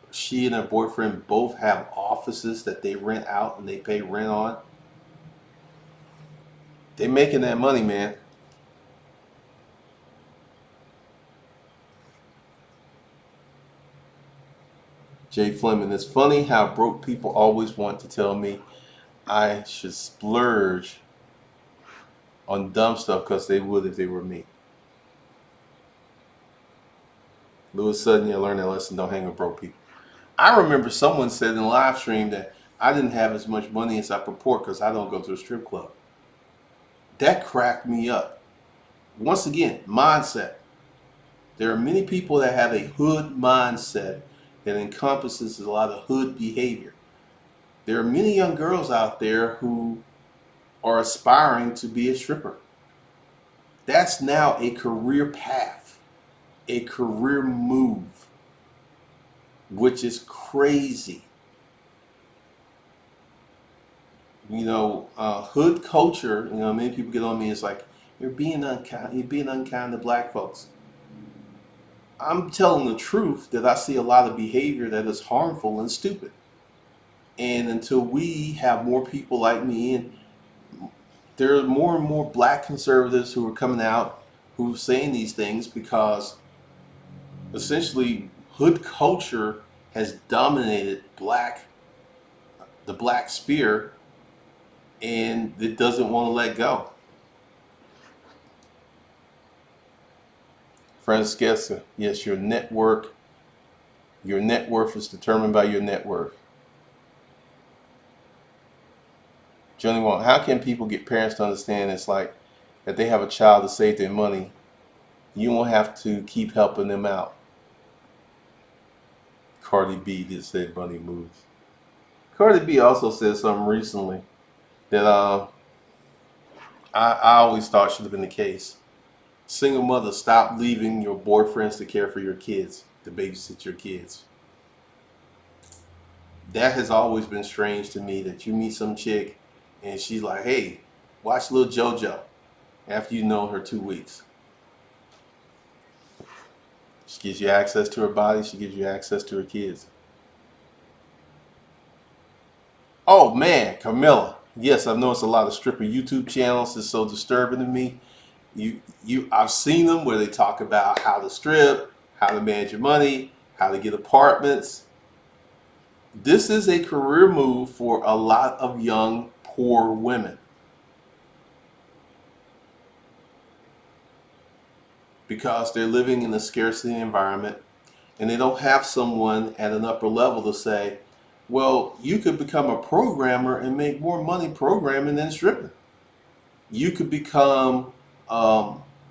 She and her boyfriend both have offices that they rent out and they pay rent on. They making that money, man. Jay Fleming, it's funny how broke people always want to tell me I should splurge on dumb stuff because they would if they were me. Lewis Sutton, you learn that lesson, don't hang with broke people. I remember someone said in a live stream that I didn't have as much money as I purport because I don't go to a strip club. That cracked me up. Once again, mindset. There are many people that have a hood mindset that encompasses a lot of hood behavior. There are many young girls out there who are aspiring to be a stripper. That's now a career path, a career move, which is crazy. Hood culture, many people get on me, it's like, you're being unkind to black folks. I'm telling the truth that I see a lot of behavior that is harmful and stupid. And until we have more people like me, and there are more and more black conservatives who are coming out who are saying these things because essentially hood culture has dominated the black sphere, and it doesn't want to let go. Francesca, yes, your net worth is determined by your net worth. Johnny Wong, how can people get parents to understand it's like that they have a child to save their money? You won't have to keep helping them out. Cardi B did say money moves. Cardi B also said something recently that I always thought should have been the case. Single mother, stop leaving your boyfriends to care for your kids, to babysit your kids. That has always been strange to me, that you meet some chick and she's like, hey, watch little JoJo after you've known her 2 weeks. She gives you access to her body, she gives you access to her kids. Oh man, Camilla. Yes, I've noticed a lot of stripper YouTube channels. It's so disturbing to me. I've seen them where they talk about how to strip, how to manage your money, how to get apartments. This is a career move for a lot of young, poor women. Because they're living in a scarcity environment and they don't have someone at an upper level to say, well, you could become a programmer and make more money programming than stripping. You could become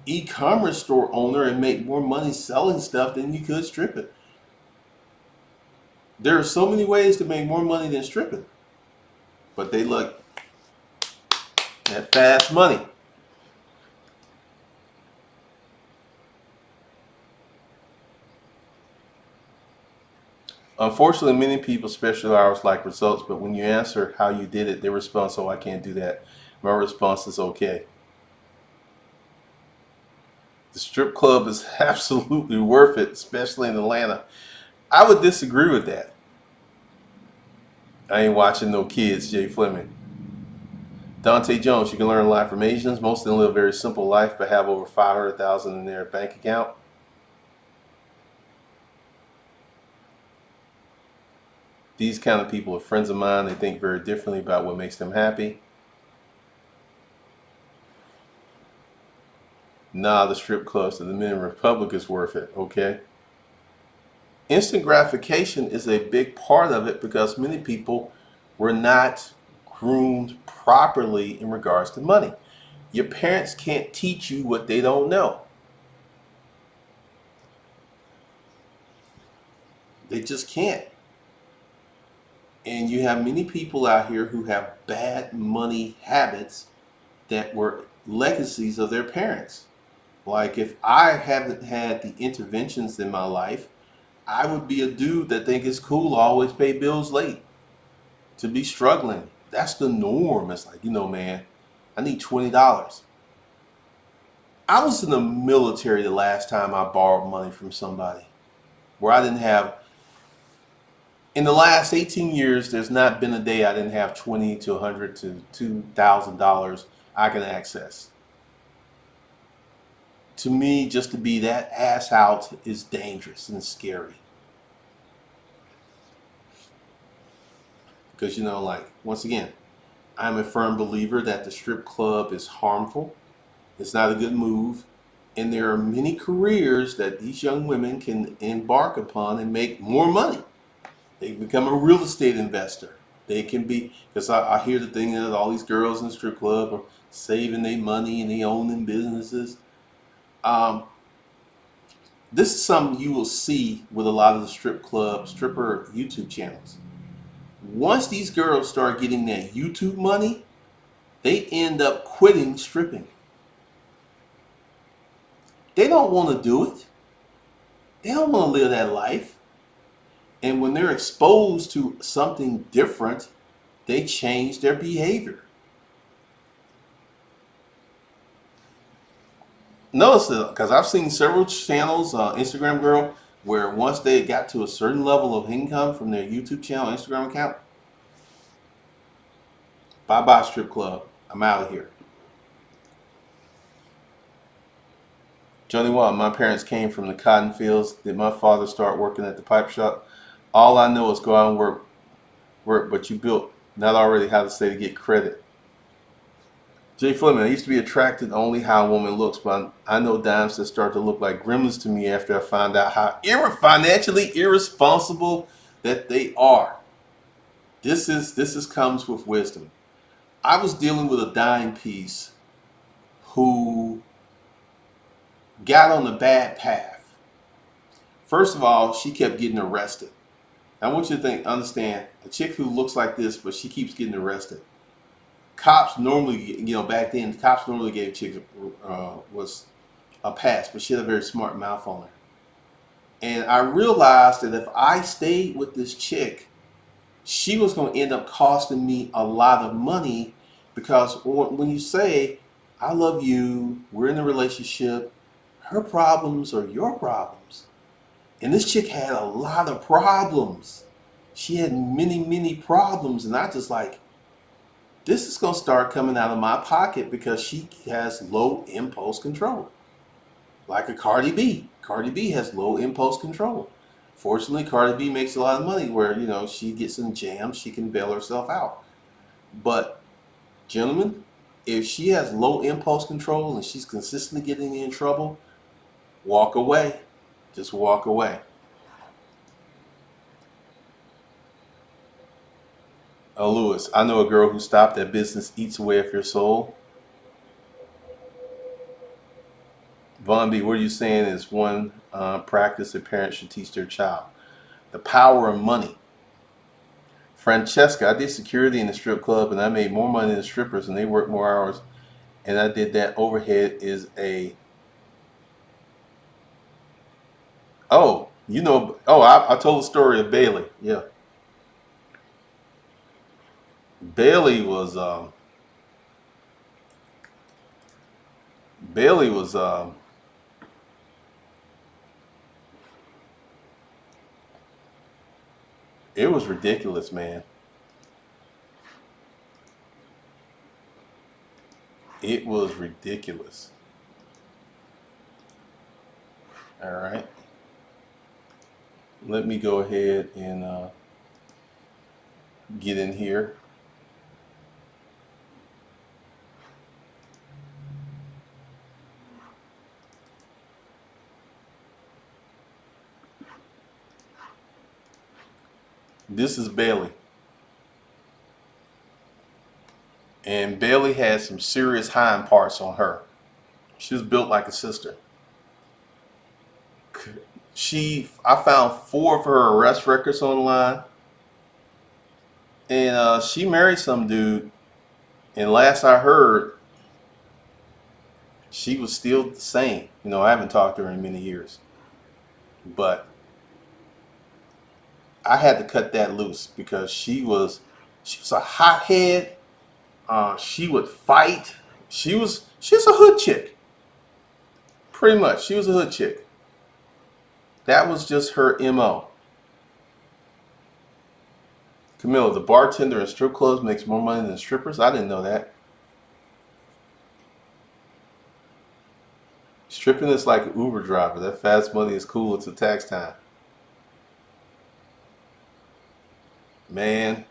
e-commerce store owner and make more money selling stuff than you could stripping. There are so many ways to make more money than stripping. But they look, That fast money. Unfortunately, many people special hours like results, but when you answer how you did it, they respond, "So I can't do that." My response is, "Okay." The strip club is absolutely worth it, especially in Atlanta. I would disagree with that. I ain't watching no kids, Jay Fleming. Dante Jones, you can learn a lot from Asians. Most of them live a very simple life, but have over 500,000 in their bank account. These kind of people are friends of mine. They think very differently about what makes them happy. Nah, the strip clubs to the Dominican Republic is worth it, okay? Instant gratification is a big part of it because many people were not groomed properly in regards to money. Your parents can't teach you what they don't know. They just can't. And you have many people out here who have bad money habits that were legacies of their parents. Like if I haven't had the interventions in my life, I would be a dude that think it's cool to always pay bills late, to be struggling. That's the norm. It's like, man, I need $20. I was in the military the last time I borrowed money from somebody where I didn't have, in the last 18 years, there's not been a day I didn't have 20 to 100 to $2,000 I can access. To me, just to be that ass out is dangerous and scary. Because, like, once again, I'm a firm believer that the strip club is harmful. It's not a good move. And there are many careers that these young women can embark upon and make more money. They become a real estate investor. They can be, because I hear the thing that all these girls in the strip club are saving their money and they owning businesses. Um, this is something you will see with a lot of the stripper YouTube channels. Once these girls start getting that YouTube money, they end up quitting stripping. They don't want to do it. They don't want to live that life. And when they're exposed to something different, they change their behavior. Notice it, because I've seen several channels, Instagram girl, where once they got to a certain level of income from their YouTube channel, Instagram account, bye bye strip club. I'm out of here. Johnny Watt, my parents came from the cotton fields. Did my father start working at the pipe shop? All I know is go out and work, but you built, not already how to say to get credit. Jay Fleming, I used to be attracted only how a woman looks, but I know dimes that start to look like gremlins to me after I find out how financially irresponsible that they are. This is comes with wisdom. I was dealing with a dime piece who got on the bad path. First of all, she kept getting arrested. I want you to understand, a chick who looks like this, but she keeps getting arrested. Cops normally, back then, cops normally gave chicks was a pass, but she had a very smart mouth on her. And I realized that if I stayed with this chick, she was going to end up costing me a lot of money because when you say, I love you, we're in a relationship, her problems are your problems. And this chick had a lot of problems. She had many, many problems. And I just like, this is going to start coming out of my pocket because she has low impulse control. Like a Cardi B. Cardi B has low impulse control. Fortunately, Cardi B makes a lot of money where, she gets in jams, she can bail herself out. But, gentlemen, if she has low impulse control and she's consistently getting in trouble, walk away. Just walk away. Oh, Lewis, I know a girl who stopped that business eats away at your soul. Von B, what are you saying is one practice a parent should teach their child? The power of money. Francesca, I did security in the strip club, and I made more money than the strippers, and they worked more hours. And I did that. Overhead is a oh, you know. Oh, I told the story of Bailey. Yeah, Bailey was Bailey was it was ridiculous, man. It was ridiculous. All right, let me go ahead and get in here. This is Bailey, and Bailey had some serious hind parts on her. She was built like a sister. I found 4 of her arrest records online, and she married some dude. And last I heard, she was still the same. You know, I haven't talked to her in many years, but I had to cut that loose because she was a hothead. She would fight. She's a hood chick, pretty much. She was a hood chick. That was just her mo. Camilla, the bartender in strip clubs makes more money than strippers. I didn't know that. Stripping is like an Uber driver. That fast money is cool until tax time. Man,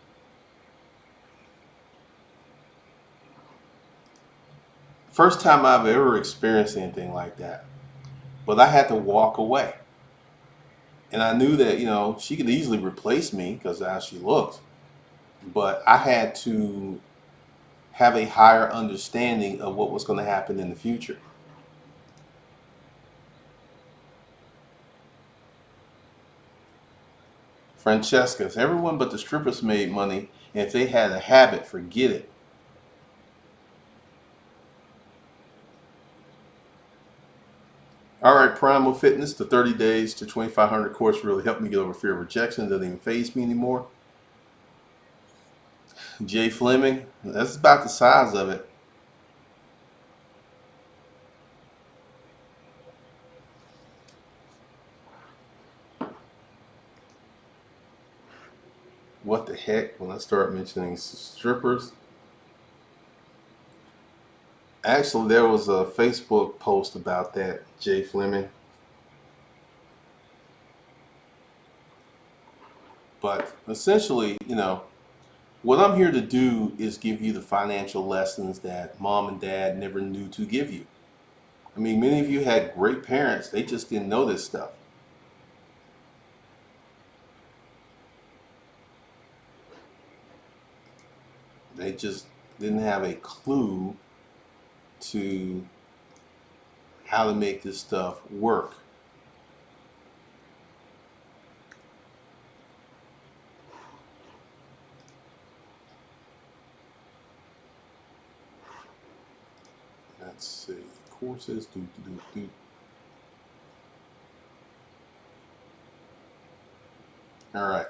first time I've ever experienced anything like that. But I had to walk away. And I knew that, she could easily replace me because of how she looked. But I had to have a higher understanding of what was going to happen in the future. Francesca's, everyone but the strippers made money. And if they had a habit, forget it. All right, Primal Fitness, the 30 days to 2,500 course really helped me get over fear of rejection. It doesn't even faze me anymore. Jay Fleming, that's about the size of it. What the heck when I start mentioning strippers? Actually, there was a Facebook post about that, Jay Fleming. But essentially, what I'm here to do is give you the financial lessons that mom and dad never knew to give you. I mean, many of you had great parents, they just didn't know this stuff. They just didn't have a clue to how to make this stuff work. Let's see. Courses. All right.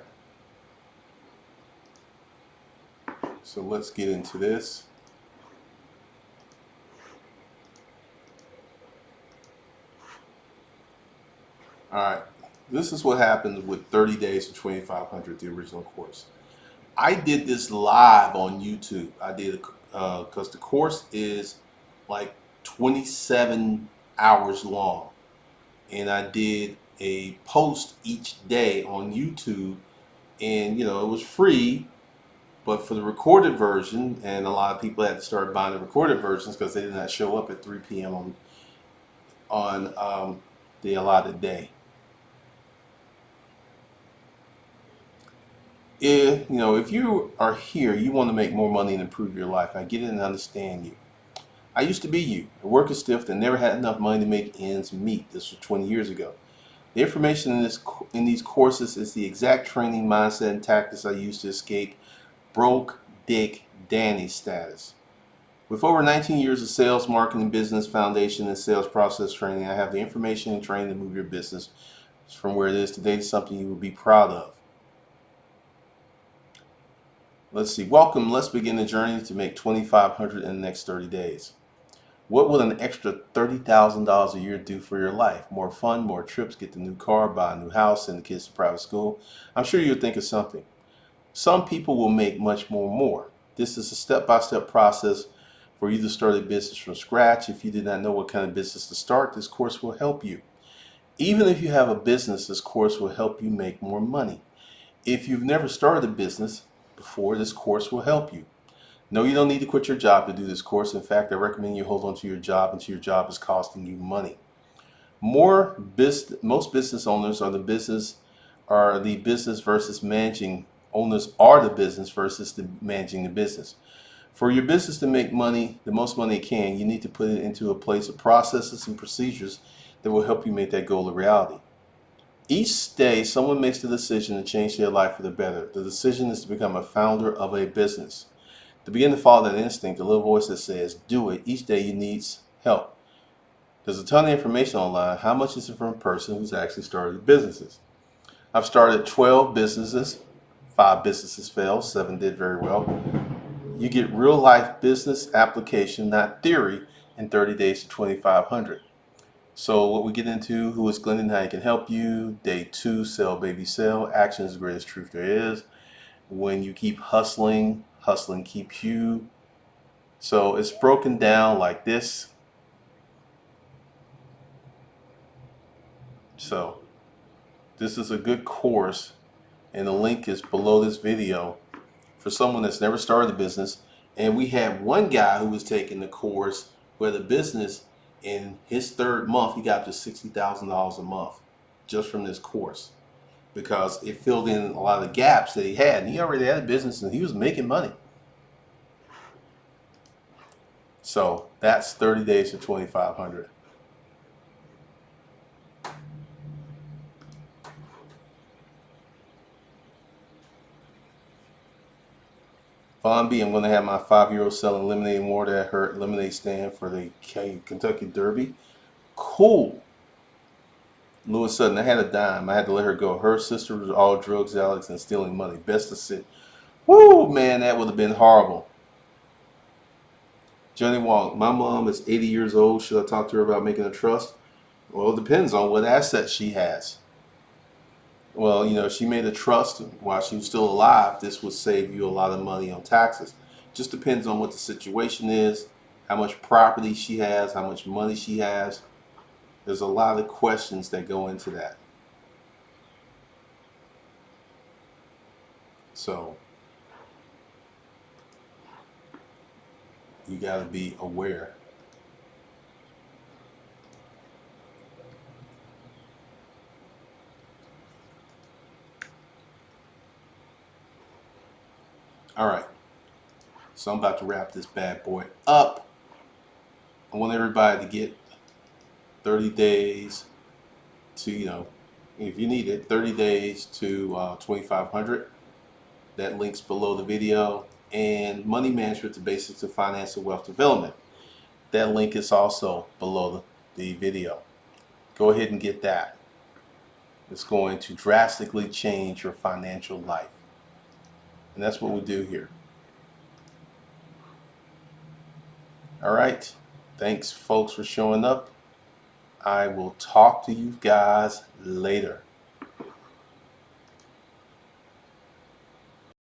So let's get into this. All right. This is what happens with 30 days to 2,500, the original course. I did this live on YouTube. I did because the course is like 27 hours long, and I did a post each day on YouTube, and it was free, but for the recorded version, and a lot of people had to start buying the recorded versions because they did not show up at 3 p.m. on the allotted day. If you are here, you want to make more money and improve your life. I get it and understand you. I used to be you, a working stiff that never had enough money to make ends meet. This was 20 years ago. The information in these courses is the exact training, mindset, and tactics I use to escape broke Dick Danny status. With over 19 years of sales, marketing, business foundation, and sales process training, I have the information and training to move your business from where it is today to something you will be proud of. Let's see. Welcome. Let's begin the journey to make $2,500 in the next 30 days. What will an extra $30,000 a year do for your life? More fun, more trips, get the new car, buy a new house, send the kids to private school. I'm sure you'll think of something. Some people will make much more. This is a step-by-step process for you to start a business from scratch. If you did not know what kind of business to start, this course will help you. Even if you have a business, this course will help you make more money. If you've never started a business before, this course will help you. No, you don't need to quit your job to do this course. In fact, I recommend you hold on to your job until your job is costing you money. Most business owners are the business versus managing owners are the business versus the managing the business. For your business to make money, the most money it can, you need to put it into a place of processes and procedures that will help you make that goal a reality. Each day, someone makes the decision to change their life for the better. The decision is to become a founder of a business. To begin to follow that instinct, the little voice that says, do it, each day you need help. There's a ton of information online. How much is it from a person who's actually started businesses? I've started 12 businesses. 5 businesses failed, 7 did very well. You get real life business application, not theory, in 30 days to 2,500. So what we get into, who is Glendon, how he can help you. Day 2, sell baby sell. Action is the greatest truth there is. When you keep hustling, hustling keeps you. So it's broken down like this. So this is a good course, and the link is below this video for someone that's never started a business. And we had one guy who was taking the course where the business in his 3rd month, he got up to $60,000 a month just from this course, because it filled in a lot of the gaps that he had. And he already had a business and he was making money. So that's 30 days to 2,500. Von B, I'm going to have my 5-year-old selling lemonade and water at her lemonade stand for the Kentucky Derby. Cool. Lewis Sutton, I had a dime. I had to let her go. Her sister was all drugs, Alex, and stealing money. Best to sit. Woo, man, that would have been horrible. Johnny Wong, my mom is 80 years old. Should I talk to her about making a trust? Well, it depends on what assets she has. Well, if she made a trust while she was still alive, this would save you a lot of money on taxes. Just depends on what the situation is, how much property she has, how much money she has. There's a lot of questions that go into that. So you got to be aware. All right. So I'm about to wrap this bad boy up. I want everybody to get 30 days to, if you need it, 30 days to 2,500. That link's below the video. And money management, the basics of finance and wealth development. That link is also below the video. Go ahead and get that. It's going to drastically change your financial life. And that's what we do here. All right. Thanks, folks, for showing up. I will talk to you guys later.